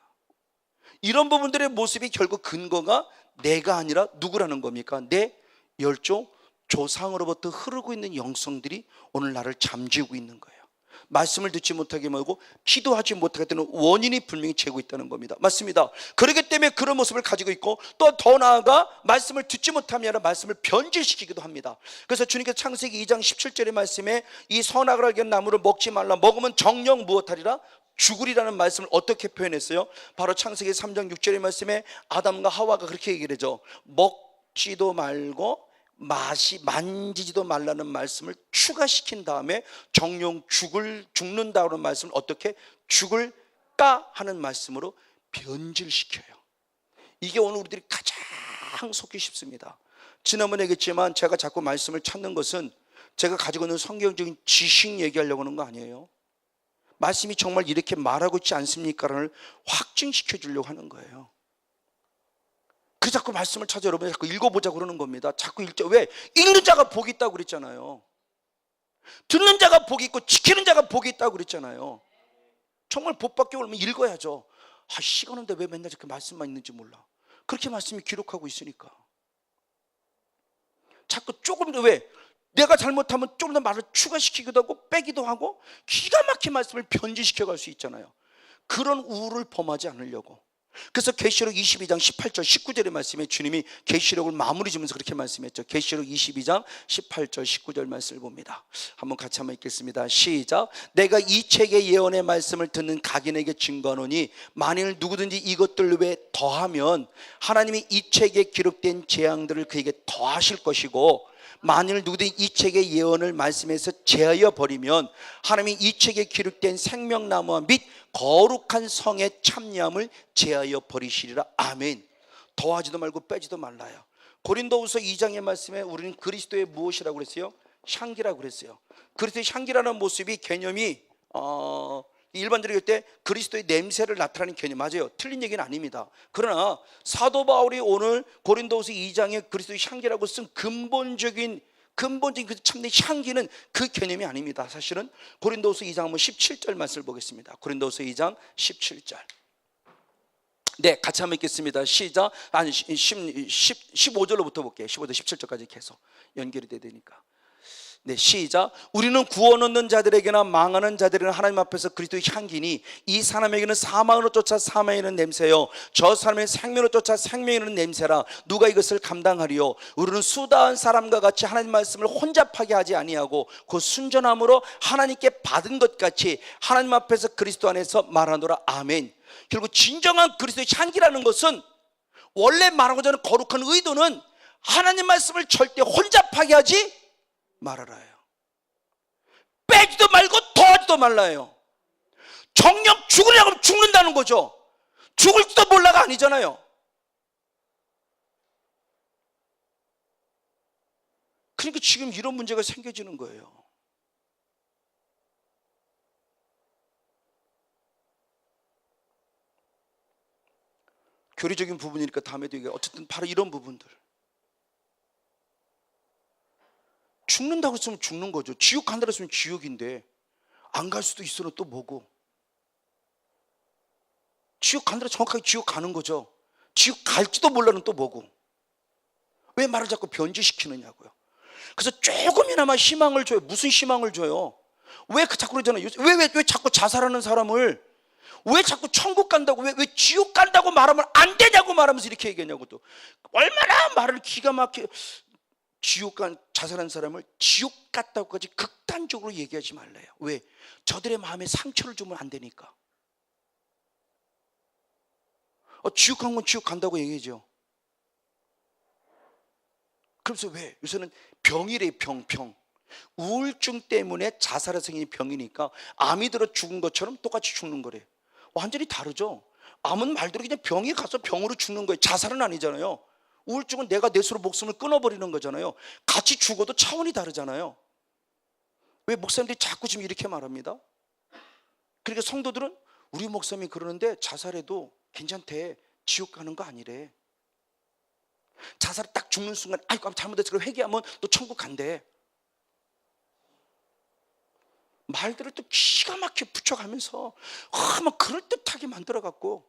이런 부분들의 모습이 결국 근거가 내가 아니라 누구라는 겁니까? 내 열조 조상으로부터 흐르고 있는 영성들이 오늘 나를 잠재우고 있는 거예요. 말씀을 듣지 못하게 하고 기도하지 못하게 되는 원인이 분명히 재고 있다는 겁니다. 맞습니다. 그렇기 때문에 그런 모습을 가지고 있고, 또 더 나아가 말씀을 듣지 못함이 아니라 말씀을 변질시키기도 합니다. 그래서 주님께서 창세기 2장 17절의 말씀에 이 선악을 알게 하는 나무를 먹지 말라, 먹으면 정녕 무엇하리라? 죽으리라는 말씀을 어떻게 표현했어요? 바로 창세기 3장 6절의 말씀에 아담과 하와가 그렇게 얘기를 하죠. 먹지도 말고 만지지도 말라는 말씀을 추가시킨 다음에 정령 죽는다는 말씀을 어떻게? 죽을까 하는 말씀으로 변질시켜요. 이게 오늘 우리들이 가장 속기 쉽습니다. 지난번에 얘기했지만 제가 자꾸 말씀을 찾는 것은 제가 가지고 있는 성경적인 지식 얘기하려고 하는 거 아니에요. 말씀이 정말 이렇게 말하고 있지 않습니까를 확증시켜 주려고 하는 거예요. 그래서 자꾸 말씀을 찾아 여러분이 자꾸 읽어보자고 그러는 겁니다. 자꾸 읽자. 왜? 읽는 자가 복이 있다고 그랬잖아요. 듣는 자가 복이 있고 지키는 자가 복이 있다고 그랬잖아요. 정말 복 받기 오려면 읽어야죠. 시간 없는데 왜 맨날 저렇게 말씀만 있는지 몰라. 그렇게 말씀이 기록하고 있으니까. 자꾸 조금 더, 왜? 내가 잘못하면 좀 더 말을 추가시키기도 하고 빼기도 하고 기가 막힌 말씀을 변질시켜 갈 수 있잖아요. 그런 우를 범하지 않으려고. 그래서 계시록 22장 18절 19절의 말씀에 주님이 계시록을 마무리 지면서 그렇게 말씀했죠. 계시록 22장 18절 19절 말씀을 봅니다. 한번 같이 한번 읽겠습니다. 시작. 내가 이 책의 예언의 말씀을 듣는 각인에게 증거하노니 만일 누구든지 이것들 외에 더하면 하나님이 이 책에 기록된 재앙들을 그에게 더하실 것이고 만일 누구든지 이 책의 예언을 말씀해서 제하여 버리면 하나님이 이 책에 기록된 생명나무와 및 거룩한 성의 참여함을 제하여 버리시리라. 아멘. 더하지도 말고 빼지도 말라요. 고린도후서 2장의 말씀에 우리는 그리스도의 무엇이라고 그랬어요? 향기라고 그랬어요. 그리스도의 향기라는 모습이 개념이 일반적으로 할 때 그리스도의 냄새를 나타내는 개념 맞아요. 틀린 얘기는 아닙니다. 그러나 사도 바울이 오늘 고린도후서 2장에 그리스도의 향기라고 쓴 근본적인 그 참된 향기는 그 개념이 아닙니다. 사실은 고린도후서 2장 한번 17절 말씀을 보겠습니다. 고린도후서 2장 17절. 네, 같이 한번 읽겠습니다. 시작. 15절로부터 볼게요. 15절 17절까지 계속 연결이 되니까. 네, 시작. 우리는 구원 얻는 자들에게나 망하는 자들에게나 하나님 앞에서 그리스도의 향기니 이 사람에게는 사망으로 쫓아 사망에 이르는 냄새요 저 사람의 생명으로 쫓아 생명에 이르는 냄새라. 누가 이것을 감당하리요? 우리는 수다한 사람과 같이 하나님 말씀을 혼잡하게 하지 아니하고 그 순전함으로 하나님께 받은 것 같이 하나님 앞에서 그리스도 안에서 말하노라. 아멘. 결국 진정한 그리스도의 향기라는 것은 원래 말하고자 하는 거룩한 의도는 하나님 말씀을 절대 혼잡하게 하지 말아라요. 빼지도 말고 더하지도 말라요. 정령 죽으려고 하면 죽는다는 거죠. 죽을지도 몰라가 아니잖아요. 그러니까 지금 이런 문제가 생겨지는 거예요. 교리적인 부분이니까 다음에도 얘기해. 어쨌든 바로 이런 부분들. 죽는다고 했으면 죽는 거죠. 지옥 간다고 했으면 지옥인데 안 갈 수도 있어는 또 뭐고. 지옥 간다고 정확하게 지옥 가는 거죠. 지옥 갈지도 몰라는 또 뭐고. 왜 말을 자꾸 변질시키느냐고요. 그래서 조금이나마 희망을 줘요. 무슨 희망을 줘요? 왜 자꾸 그러잖아요. 왜 자꾸 자살하는 사람을 왜 자꾸 천국 간다고 왜 지옥 간다고 말하면 안 되냐고 말하면서 이렇게 얘기하냐고. 또 얼마나 말을 기가 막히게 지옥 간 자살한 사람을 지옥 갔다고까지 극단적으로 얘기하지 말래요. 왜? 저들의 마음에 상처를 주면 안 되니까. 지옥 간 건 지옥 간다고 얘기하죠. 그래서 왜? 요새는 병이래. 병 우울증 때문에 자살의 생긴 병이니까 암이 들어 죽은 것처럼 똑같이 죽는 거래. 완전히 다르죠. 암은 말대로 그냥 병이 가서 병으로 죽는 거예요. 자살은 아니잖아요. 우울증은 내가 내 스스로 목숨을 끊어버리는 거잖아요. 같이 죽어도 차원이 다르잖아요. 왜 목사님들이 자꾸 지금 이렇게 말합니다? 그러니까 성도들은 우리 목사님이 그러는데 자살해도 괜찮대. 지옥 가는 거 아니래. 자살 딱 죽는 순간 아이고 잘못했어 회개하면 또 천국 간대. 말들을 또 기가 막히게 붙여가면서 막 그럴듯하게 만들어갖고,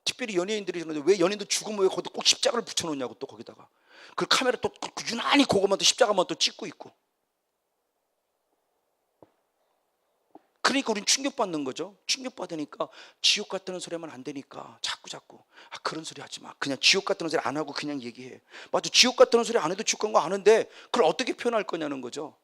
특별히 연예인들이 그러는데 왜 연예인들 죽으면 왜 거기다 꼭 십자가를 붙여놓냐고. 또 거기다가 그 카메라 또 유난히 그거만 또 십자가만 또 찍고 있고. 그러니까 우린 충격받는 거죠. 충격받으니까 지옥 같다는 소리 하면 안 되니까 자꾸 그런 소리 하지 마. 그냥 지옥 같다는 소리 안 하고 그냥 얘기해. 맞아, 지옥 같다는 소리 안 해도 지옥 간 거 아는데 그걸 어떻게 표현할 거냐는 거죠.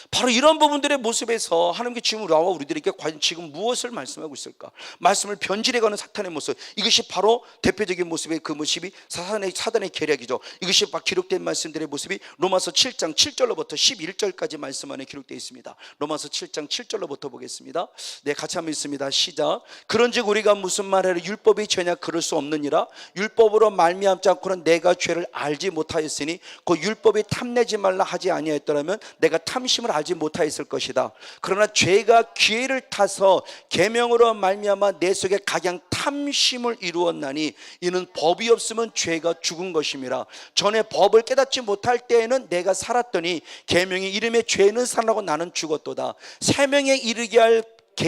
바로 이런 부분들의 모습에서 하나님께 지금 나와 우리들에게 과연 지금 무엇을 말씀하고 있을까? 말씀을 변질해가는 사탄의 모습, 이것이 바로 대표적인 모습의 그 모습이 사단의 계략이죠. 이것이 막 기록된 말씀들의 모습이 로마서 7장 7절로부터 11절까지 말씀 안에 기록되어 있습니다. 로마서 7장 7절로부터 보겠습니다. 네, 같이 한번 읽습니다. 시작. 그런즉 우리가 무슨 말하려 율법이 죄냐? 그럴 수 없느니라. 율법으로 말미암지 않고는 내가 죄를 알지 못하였으니 그 율법이 탐내지 말라 하지 아니하였더라면 내가 탐심을 알지 못하였을 것이다. 그러나 죄가 기회를 타서 계명으로 말미암아 내 속에 각양 탐심을 이루었나니 이는 법이 없으면 죄가 죽은 것임이라. 전에 법을 깨닫지 못할 때에는 내가 살았더니 계명이 이름에 죄는 살아나고 나는 죽었도다. 생명에 이르게 할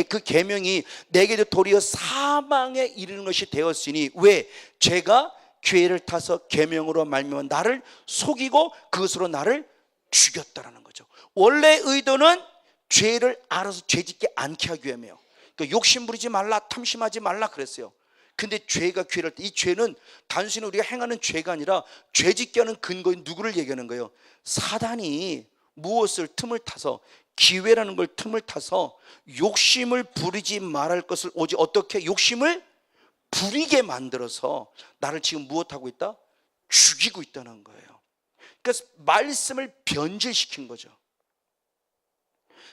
그 계명이 내게도 도리어 사망에 이르는 것이 되었으니 왜? 죄가 기회를 타서 계명으로 말미암아 나를 속이고 그것으로 나를 죽였다라는 거죠. 원래 의도는 죄를 알아서 죄짓게 않게 하기 위함이에요. 그러니까 욕심 부리지 말라, 탐심하지 말라 그랬어요. 근데 죄가 기회를 이 죄는 단순히 우리가 행하는 죄가 아니라 죄짓게 하는 근거인 누구를 얘기하는 거예요? 사단이 무엇을 틈을 타서, 기회라는 걸 틈을 타서 욕심을 부리지 말할 것을 오직 어떻게 욕심을 부리게 만들어서 나를 지금 무엇하고 있다? 죽이고 있다는 거예요. 그 말씀을 변질시킨 거죠.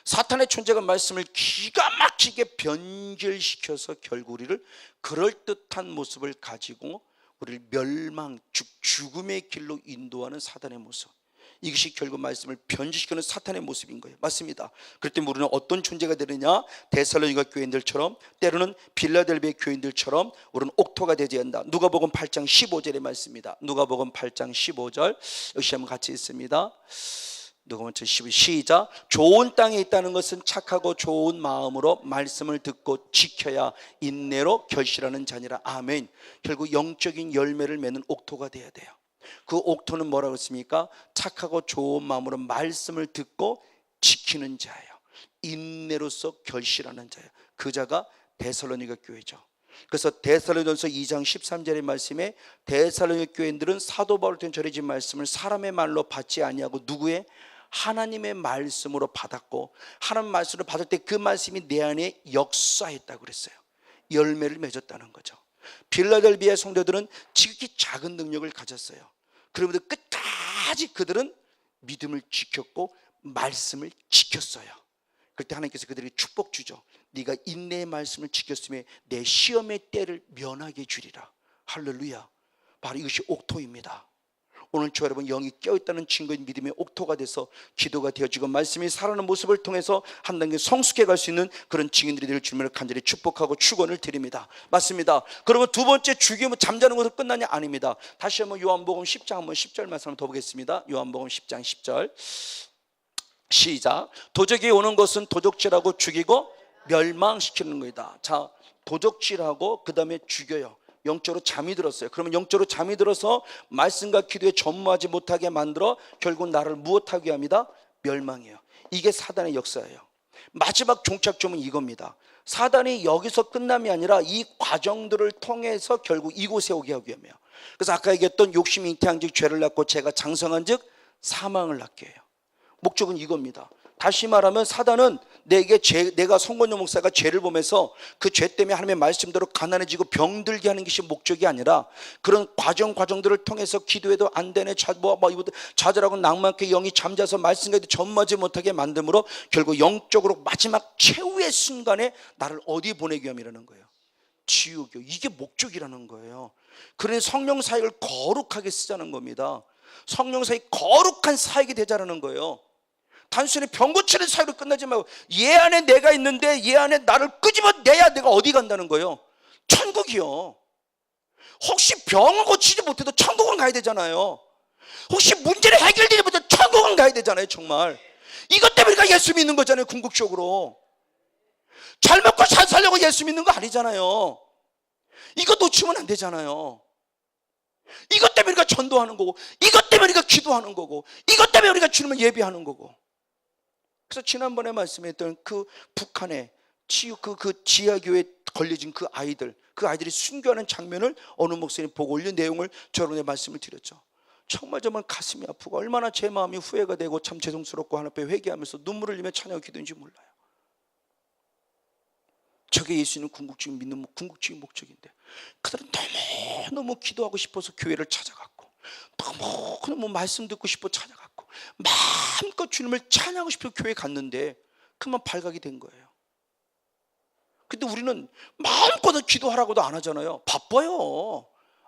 사탄의 존재가 말씀을 기가 막히게 변질시켜서 결국 우리를 그럴듯한 모습을 가지고 우리를 멸망, 죽음의 길로 인도하는 사단의 모습, 이것이 결국 말씀을 변질시키는 사탄의 모습인 거예요. 맞습니다. 그럴 때 우리는 어떤 존재가 되느냐? 데살로니가 교인들처럼, 때로는 빌라델비아 교인들처럼 우리는 옥토가 되지 않는다. 누가복음 8장 15절의 말씀입니다. 누가복음 8장 15절 역시 한번 같이 읽습니다. 누가복음 15절 시작. 좋은 땅에 있다는 것은 착하고 좋은 마음으로 말씀을 듣고 지켜야 인내로 결실하는 자니라. 아멘. 결국 영적인 열매를 맺는 옥토가 돼야 돼요. 그 옥토는 뭐라고 했습니까? 착하고 좋은 마음으로 말씀을 듣고 지키는 자예요. 인내로서 결실하는 자예요. 그 자가 데살로니가 교회죠. 그래서 데살로니가서 2장 13절의 말씀에 데살로니가 교인들은 사도 바울을 통해 전해진 말씀을 사람의 말로 받지 아니하고 누구의? 하나님의 말씀으로 받았고, 하나님 말씀을 받을 때 그 말씀이 내 안에 역사했다고 그랬어요. 열매를 맺었다는 거죠. 빌라델비아 성도들은 지극히 작은 능력을 가졌어요. 그런데 끝까지 그들은 믿음을 지켰고 말씀을 지켰어요. 그때 하나님께서 그들에게 축복 주죠. 네가 인내의 말씀을 지켰으면 내 시험의 때를 면하게 주리라. 할렐루야. 바로 이것이 옥토입니다. 오늘 저 여러분 영이 깨어있다는 증거인 믿음의 옥토가 돼서 기도가 되어지고 말씀이 살아나는 모습을 통해서 한 단계 성숙해 갈 수 있는 그런 증인들이 될 줄을 간절히 축복하고 축원을 드립니다. 맞습니다. 그러면 두 번째 죽이면 잠자는 것으로 끝나냐? 아닙니다. 다시 한번 요한복음 10장 한번 10절 말씀 한번 더 보겠습니다. 요한복음 10장 10절 시작. 도적이 오는 것은 도적질하고 죽이고 멸망시키는 거이다. 자, 도적질하고 그 다음에 죽여요. 영적으로 잠이 들었어요. 그러면 영적으로 잠이 들어서 말씀과 기도에 전무하지 못하게 만들어 결국 나를 무엇하게 합니다? 멸망이에요. 이게 사단의 역사예요. 마지막 종착점은 이겁니다. 사단이 여기서 끝남이 아니라 이 과정들을 통해서 결국 이곳에 오게 하기 위함이에요. 그래서 아까 얘기했던 욕심이 잉태한즉 죄를 낳고 죄가 장성한즉 사망을 낳게 해요. 목적은 이겁니다. 다시 말하면 사단은 내가 송건영 목사가 죄를 보면서 그 죄 때문에 하나님의 말씀대로 가난해지고 병들게 하는 것이 목적이 아니라 그런 과정들을 통해서 기도해도 안 되네, 좌절하고 낭만케 영이 잠자서 말씀과도 전무하지 못하게 만듦으로 결국 영적으로 마지막 최후의 순간에 나를 어디 보내기 위함이라는 거예요. 지옥이요. 이게 목적이라는 거예요. 그래서 성령 사역을 거룩하게 쓰자는 겁니다. 성령 사역이 거룩한 사역이 되자는 거예요. 단순히 병 고치는 사유로 끝나지 말고 얘 안에 내가 있는데 얘 안에 나를 끄집어내야 내가 어디 간다는 거예요? 천국이요. 혹시 병을 고치지 못해도 천국은 가야 되잖아요. 혹시 문제를 해결되지 못해도 천국은 가야 되잖아요. 정말 이것 때문에 우리가 예수 믿는 거잖아요. 궁극적으로 잘 먹고 잘 살려고 예수 믿는 거 아니잖아요. 이거 놓치면 안 되잖아요. 이것 때문에 우리가 전도하는 거고, 이것 때문에 우리가 기도하는 거고, 이것 때문에 우리가 주님을 예배하는 거고. 그래서 지난번에 말씀했던 그 북한의 그 지하교회에 걸려진 그 아이들이 순교하는 장면을 어느 목사님이 보고 올린 내용을 저런의 말씀을 드렸죠. 정말 가슴이 아프고 얼마나 제 마음이 후회가 되고 참 죄송스럽고 하나님 앞에 회개하면서 눈물을 흘리며 찬양하고 기도인지 몰라요. 저게 예수님을 궁극적인 믿는 궁극적인 목적인데 그들은 너무 기도하고 싶어서 교회를 찾아갔고 너무 말씀 듣고 싶어 찾아갔고 마음껏 주님을 찬양하고 싶어 교회 갔는데 그만 발각이 된 거예요. 근데 우리는 마음껏 기도하라고도 안 하잖아요. 바빠요.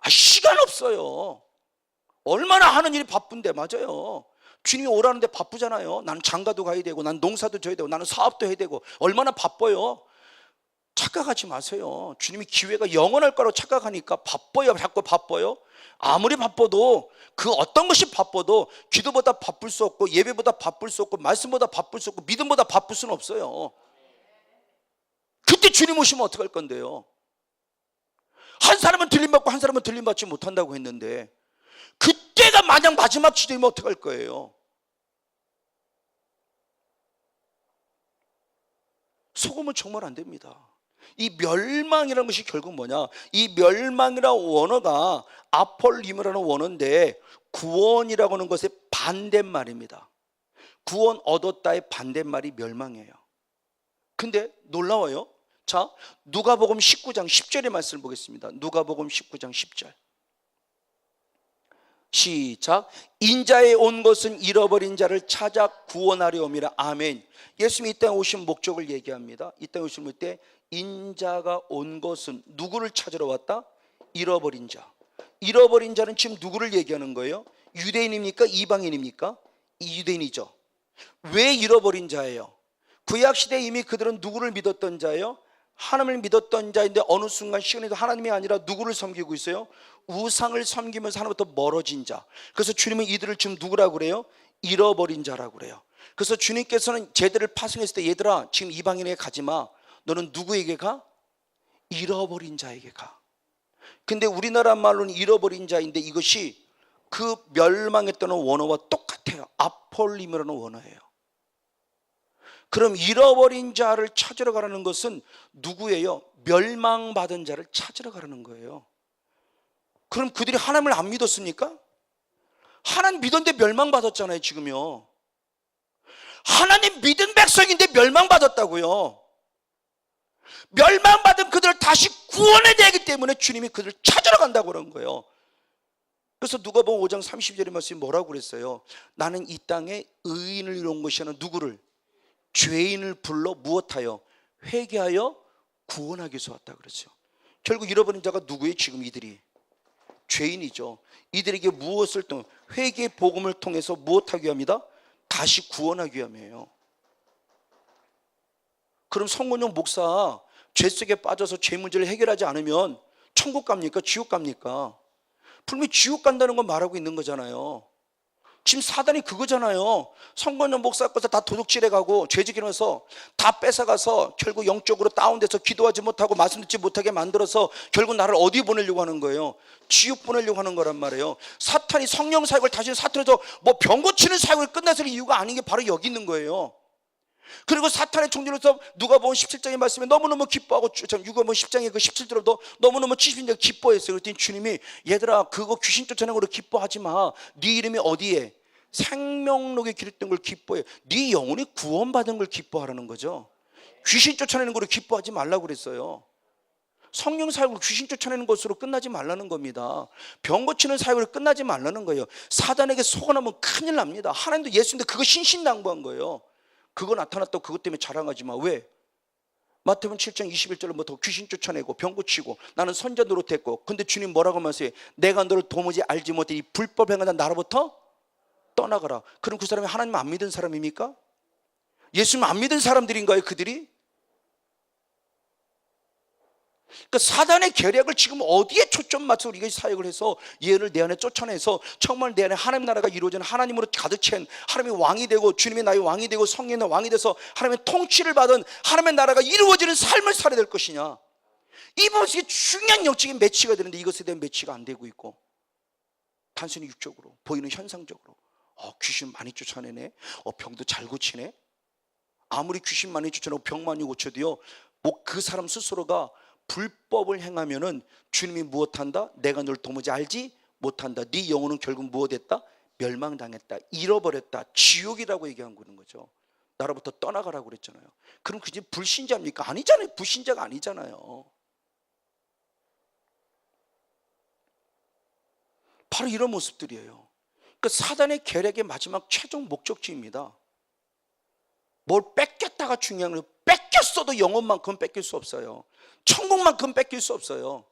시간 없어요. 얼마나 하는 일이 바쁜데. 맞아요. 주님이 오라는데 바쁘잖아요. 나는 장가도 가야 되고 나는 농사도 져야 되고 나는 사업도 해야 되고 얼마나 바빠요. 착각하지 마세요. 주님이 기회가 영원할 거라고 착각하니까 바빠요. 자꾸 바빠요. 아무리 바빠도 그 어떤 것이 바빠도 기도보다 바쁠 수 없고 예배보다 바쁠 수 없고 말씀보다 바쁠 수 없고 믿음보다 바쁠 수는 없어요. 그때 주님 오시면 어떡할 건데요? 한 사람은 들림받고 한 사람은 들림받지 못한다고 했는데 그때가 만약 마지막 시대면 어떡할 거예요? 속으면 정말 안 됩니다. 이 멸망이라는 것이 결국 뭐냐? 이 멸망이라는 원어가 아폴리무라는 원어인데 구원이라고 하는 것의 반대말입니다. 구원 얻었다의 반대말이 멸망이에요. 근데 놀라워요. 자, 누가복음 19장 10절의 말씀을 보겠습니다. 누가복음 19장 10절 시작. 인자에 온 것은 잃어버린 자를 찾아 구원하려 옴이라. 아멘. 예수님이 이 땅에 오신 목적을 얘기합니다. 이 땅에 오실 때 인자가 온 것은 누구를 찾으러 왔다? 잃어버린 자. 잃어버린 자는 지금 누구를 얘기하는 거예요? 유대인입니까? 이방인입니까? 유대인이죠. 왜 잃어버린 자예요? 구약시대에 이미 그들은 누구를 믿었던 자예요? 하나님을 믿었던 자인데 어느 순간 시간에도 하나님이 아니라 누구를 섬기고 있어요? 우상을 섬기면서 하나님부터 멀어진 자. 그래서 주님은 이들을 지금 누구라고 그래요? 잃어버린 자라고 그래요. 그래서 주님께서는 제들을 파송했을 때 얘들아 지금 이방인에게 가지 마. 너는 누구에게 가? 잃어버린 자에게 가. 근데 우리나라 말로는 잃어버린 자인데 이것이 그 멸망했던 원어와 똑같아요. 아폴림이라는 원어예요. 그럼 잃어버린 자를 찾으러 가라는 것은 누구예요? 멸망받은 자를 찾으러 가라는 거예요. 그럼 그들이 하나님을 안 믿었습니까? 하나님 믿었는데 멸망받았잖아요. 지금요. 하나님 믿은 백성인데 멸망받았다고요. 멸망받은 그들을 다시 구원해야 되기 때문에 주님이 그들을 찾으러 간다고 그런 거예요. 그래서 누가복음 5장 30절의 말씀이 뭐라고 그랬어요? 나는 이 땅에 의인을 이룬 것이 아니라 누구를? 죄인을 불러 무엇하여? 회개하여 구원하기 위해서 왔다 그랬죠. 결국 잃어버린 자가 누구예요? 지금 이들이 죄인이죠. 이들에게 무엇을 또 회개 복음을 통해서 무엇하기 위함이다? 다시 구원하기 위함이에요. 그럼 성건용 목사 죄 속에 빠져서 죄 문제를 해결하지 않으면 천국 갑니까? 지옥 갑니까? 분명히 지옥 간다는 건 말하고 있는 거잖아요. 지금 사단이 그거잖아요. 성건용 목사 것을 다 도둑질해 가고 죄짓기면서 다 뺏어가서 결국 영적으로 다운돼서 기도하지 못하고 말씀 듣지 못하게 만들어서 결국 나를 어디 보내려고 하는 거예요? 지옥 보내려고 하는 거란 말이에요. 사탄이 성령 사역을 다시 사탄에서 뭐 병 고치는 사역을 끝내서는 이유가 아닌 게 바로 여기 있는 거예요. 그리고 사탄의 총리로서 누가복음 17장의 말씀에 너무너무 기뻐하고 누가복음 10장의 그 17절도 너무너무 70년 기뻐했어요. 그랬더니 주님이 얘들아 그거 귀신 쫓아내는 거로 기뻐하지 마. 네 이름이 어디에? 생명록에 기록된 걸 기뻐해. 네 영혼이 구원받은 걸 기뻐하라는 거죠. 귀신 쫓아내는 거로 기뻐하지 말라고 그랬어요. 성령 사역을 귀신 쫓아내는 것으로 끝나지 말라는 겁니다. 병 고치는 사역으로 끝나지 말라는 거예요. 사단에게 속아나면 큰일 납니다. 하나님도 예수인데 그거 신신당부한 거예요. 그거 나타났다고 그것 때문에 자랑하지 마. 왜? 마태복음 7장 21절로 뭐 더 귀신 쫓아내고 병 고치고 나는 선자 노릇했고, 근데 주님 뭐라고 말씀해요? 내가 너를 도무지 알지 못해 이 불법 행하는 나로부터 떠나가라. 그럼 그 사람이 하나님 안 믿은 사람입니까? 예수님 안 믿은 사람들인가요? 그들이? 그러니까 사단의 계략을 지금 어디에 초점 맞춰 우리가 사역을 해서 얘를 내 안에 쫓아내서 정말 내 안에 하나님 나라가 이루어지는 하나님으로 가득 찬 하나님의 왕이 되고 주님의 나의 왕이 되고 성령의 왕이 돼서 하나님의 통치를 받은 하나님의 나라가 이루어지는 삶을 살아야 될 것이냐, 이것이 중요한 영적인 매치가 되는데 이것에 대한 매치가 안 되고 있고 단순히 육적으로 보이는 현상적으로 귀신 많이 쫓아내네, 병도 잘 고치네. 아무리 귀신 많이 쫓아내고 병 많이 고쳐도요, 뭐 그 사람 스스로가 불법을 행하면은 주님이 무엇한다? 내가 널 도무지 알지 못한다. 네 영혼은 결국 무엇했다? 멸망당했다, 잃어버렸다, 지옥이라고 얘기한 거죠. 나로부터 떠나가라고 그랬잖아요. 그럼 그게 불신자입니까? 아니잖아요. 불신자가 아니잖아요. 바로 이런 모습들이에요. 그러니까 사단의 계략의 마지막 최종 목적지입니다. 뭘 뺏겼다가 중요한 거예요. 뺏겼어도 영혼만큼 뺏길 수 없어요. 천국만큼 뺏길 수 없어요.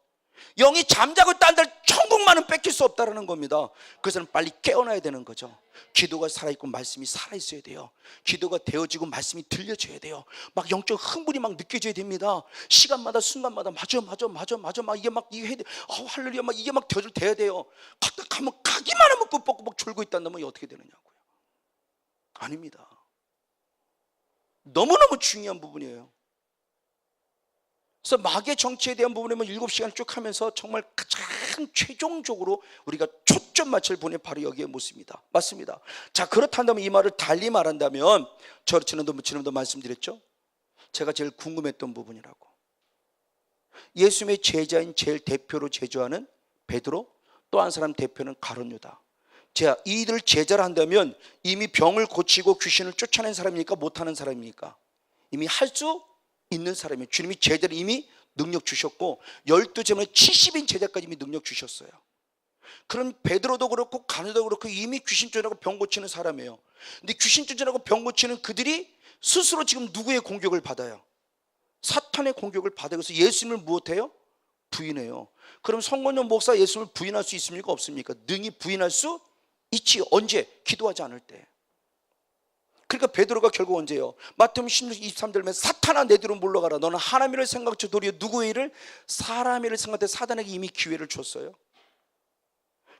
영이 잠자고 있다는 데 천국만은 뺏길 수 없다는 겁니다. 그래서는 빨리 깨어나야 되는 거죠. 기도가 살아있고 말씀이 살아있어야 돼요. 기도가 되어지고 말씀이 들려져야 돼요. 막 영적 흥분이 막 느껴져야 됩니다. 시간마다 순간마다 맞아 막 이게 막 이게 해야 돼. 할렐루야 막 이게 막 돼야 돼요. 갔다 가면 가기만 하면 꾸벅꾸벅 졸고 있다면 어떻게 되느냐고요. 아닙니다. 너무너무 중요한 부분이에요. 그래서 마귀의 정치에 대한 부분에 7시간 쭉 하면서 정말 가장 최종적으로 우리가 초점 맞출 분이 바로 여기에 묻습니다. 맞습니다. 자, 그렇다면 이 말을 달리 말한다면 지난번도 말씀드렸죠. 제가 제일 궁금했던 부분이라고. 예수님의 제자인 제일 대표로 제조하는 베드로, 또 한 사람 대표는 가룟 유다. 자, 이들 제자를 한다면 이미 병을 고치고 귀신을 쫓아낸 사람입니까? 못하는 사람입니까? 이미 할 수 있는 사람이에요. 주님이 제자를 이미 능력 주셨고 12제만에 70인 제자까지 이미 능력 주셨어요. 그럼 베드로도 그렇고 가누도 그렇고 이미 귀신 쫓아나고 병 고치는 사람이에요. 근데 귀신 쫓아나고 병 고치는 그들이 스스로 지금 누구의 공격을 받아요? 사탄의 공격을 받아요. 그래서 예수님을 무엇해요? 부인해요. 그럼 성건영 목사 예수님을 부인할 수 있습니까? 없습니까? 능히 부인할 수 있지. 언제? 기도하지 않을 때. 그러니까 베드로가 결국 언제요? 마태복음 16장 23절 보면 사탄아 내 뒤로 물러가라. 너는 하나님의 일을 생각하지 도리어 누구의 일을? 사람의 일을 생각할 때 사단에게 이미 기회를 줬어요.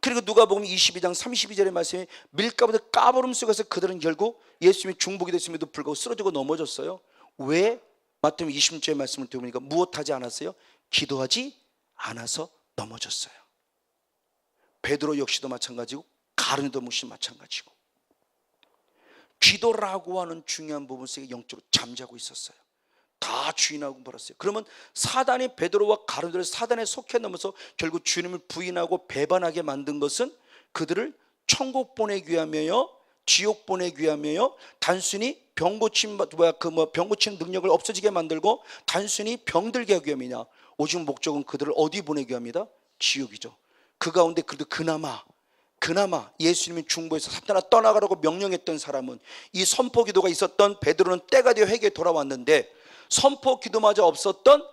그리고 누가복음 22장 32절의 말씀에 밀가부터 까부름 속에서 그들은 결국 예수님이 중복이 됐음에도 불구하고 쓰러지고 넘어졌어요. 왜? 마태복음 26절의 말씀을 들으니까 무엇하지 않았어요? 기도하지 않아서 넘어졌어요. 베드로 역시도 마찬가지고 가룟도 역시 마찬가지고 기도라고 하는 중요한 부분 속에 영적으로 잠자고 있었어요. 다 주인하고 벌었어요. 그러면 사단이 베드로와 가룟들을 사단에 속해 넘어서 결국 주님을 부인하고 배반하게 만든 것은 그들을 천국 보내기 위함이며 지옥 보내기 위함이며 단순히 병 고침 병 고치는 능력을 없어지게 만들고 단순히 병들게 하기 위함이냐? 오직 목적은 그들을 어디 보내기 위함이다? 지옥이죠. 그 가운데 그래도 그나마 예수님이 중보해서 사탄아 떠나가라고 명령했던 사람은 이 선포 기도가 있었던 베드로는 때가 되어 회개에 돌아왔는데 선포 기도마저 없었던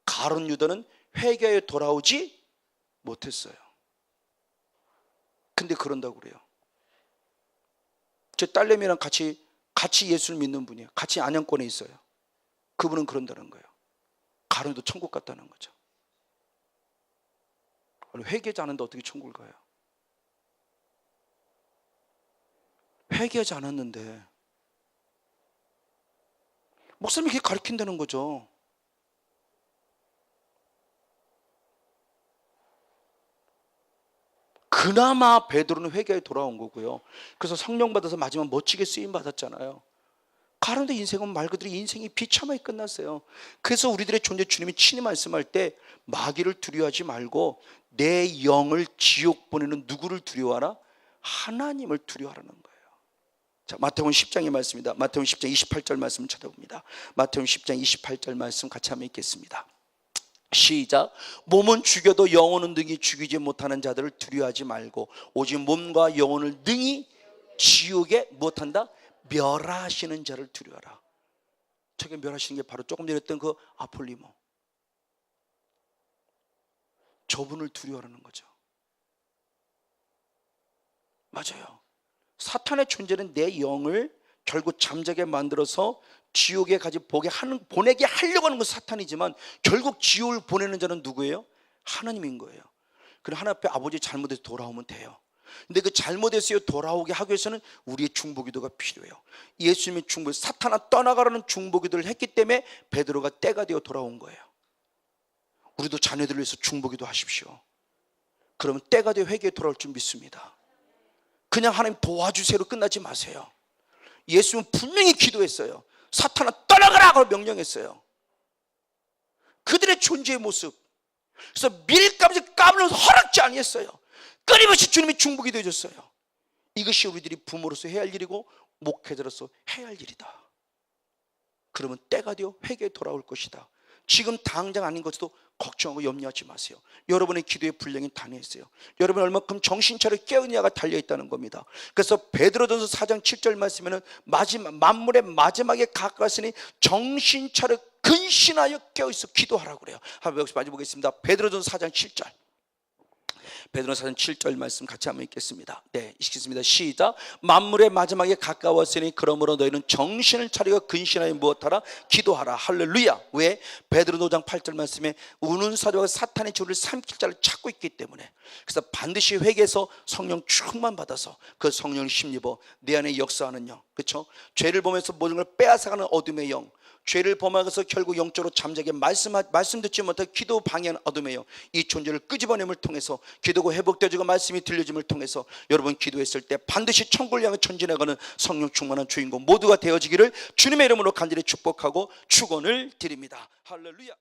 가룟 유다는 회개에 돌아오지 못했어요. 근데 그런다고 그래요. 제 딸내미랑 같이 예수를 믿는 분이에요. 같이 안양권에 있어요. 그분은 그런다는 거예요. 가룟도 천국 갔다는 거죠. 회개하지 않았는데 어떻게 천국을 가요? 회개하지 않았는데 목사님이 그렇게 가르친다는 거죠. 그나마 베드로는 회개에 돌아온 거고요. 그래서 성령 받아서 마지막 멋지게 쓰임 받았잖아요. 가룟도 인생은 말 그대로 인생이 비참하게 끝났어요. 그래서 우리들의 존재 주님이 친히 말씀할 때 마귀를 두려워하지 말고 내 영을 지옥 보내는 누구를 두려워하라? 하나님을 두려워하라는 거예요. 자, 마태복음 10장의 말씀입니다. 마태복음 10장 28절 말씀 찾아봅니다. 마태복음 10장 28절 말씀 같이 한번 읽겠습니다. 시작. 몸은 죽여도 영혼은 능히 죽이지 못하는 자들을 두려워하지 말고 오직 몸과 영혼을 능히 지옥에 무엇한다? 멸하시는 자를 두려워하라. 저게 멸하시는 게 바로 조금 전에 했던 그 아폴리모, 저분을 두려워하는 거죠. 맞아요. 사탄의 존재는 내 영을 결국 잠자게 만들어서 지옥에 보내게 하려고 하는 건 사탄이지만 결국 지옥을 보내는 자는 누구예요? 하나님인 거예요. 그럼 하나님 앞에 아버지 잘못해서 돌아오면 돼요. 근데 그 잘못해서 돌아오게 하기 위해서는 우리의 중보기도가 필요해요. 예수님의 중보, 사탄아 떠나가라는 중보기도를 했기 때문에 베드로가 때가 되어 돌아온 거예요. 우리도 자녀들을 위해서 중보기도 하십시오. 그러면 때가 되어 회개에 돌아올 줄 믿습니다. 그냥 하나님 도와주세요로 끝나지 마세요. 예수님은 분명히 기도했어요. 사탄아 떠나가라고 명령했어요. 그들의 존재의 모습, 그래서 밀가부터 까불면서 허락지 아니했어요. 끊임없이 주님이 중보기도 해줬어요. 이것이 우리들이 부모로서 해야 할 일이고 목회자로서 해야 할 일이다. 그러면 때가 되어 회개에 돌아올 것이다. 지금 당장 아닌 것도 걱정하고 염려하지 마세요. 여러분의 기도의 분량이 단회했어요. 여러분 얼마큼 정신차려 깨어있냐가 달려있다는 겁니다. 그래서 베드로전서 4장 7절 말씀에는 만물의 마지막에 가까웠으니 정신차려 근신하여 깨어있어 기도하라고 그래요. 한번 여기서 마저 보겠습니다. 베드로전서 4장 7절. 베드로전서 4장 7절 말씀 같이 한번 읽겠습니다. 네, 읽겠습니다. 시작. 만물의 마지막에 가까웠으니 그러므로 너희는 정신을 차리고 근신하여 무엇하라? 기도하라. 할렐루야. 왜? 베드로 5장 8절 말씀에 우는 사도가 사탄의 주를 삼킬 자를 찾고 있기 때문에, 그래서 반드시 회개해서 성령 충만 받아서 그 성령을 힘입어 내 안에 역사하는 영, 그렇죠? 죄를 보면서 모든 걸 빼앗아가는 어둠의 영, 죄를 범하면서 결국 영적으로 잠자게 말씀 듣지 못하고 기도 방해하는 어둠의 영, 이 존재를 끄집어냄을 통해서 기도가 회복되어지고 말씀이 들려짐을 통해서 여러분 기도했을 때 반드시 천국을 향해 전진해가는 성령 충만한 주인공 모두가 되어지기를 주님의 이름으로 간절히 축복하고 축원을 드립니다. 할렐루야.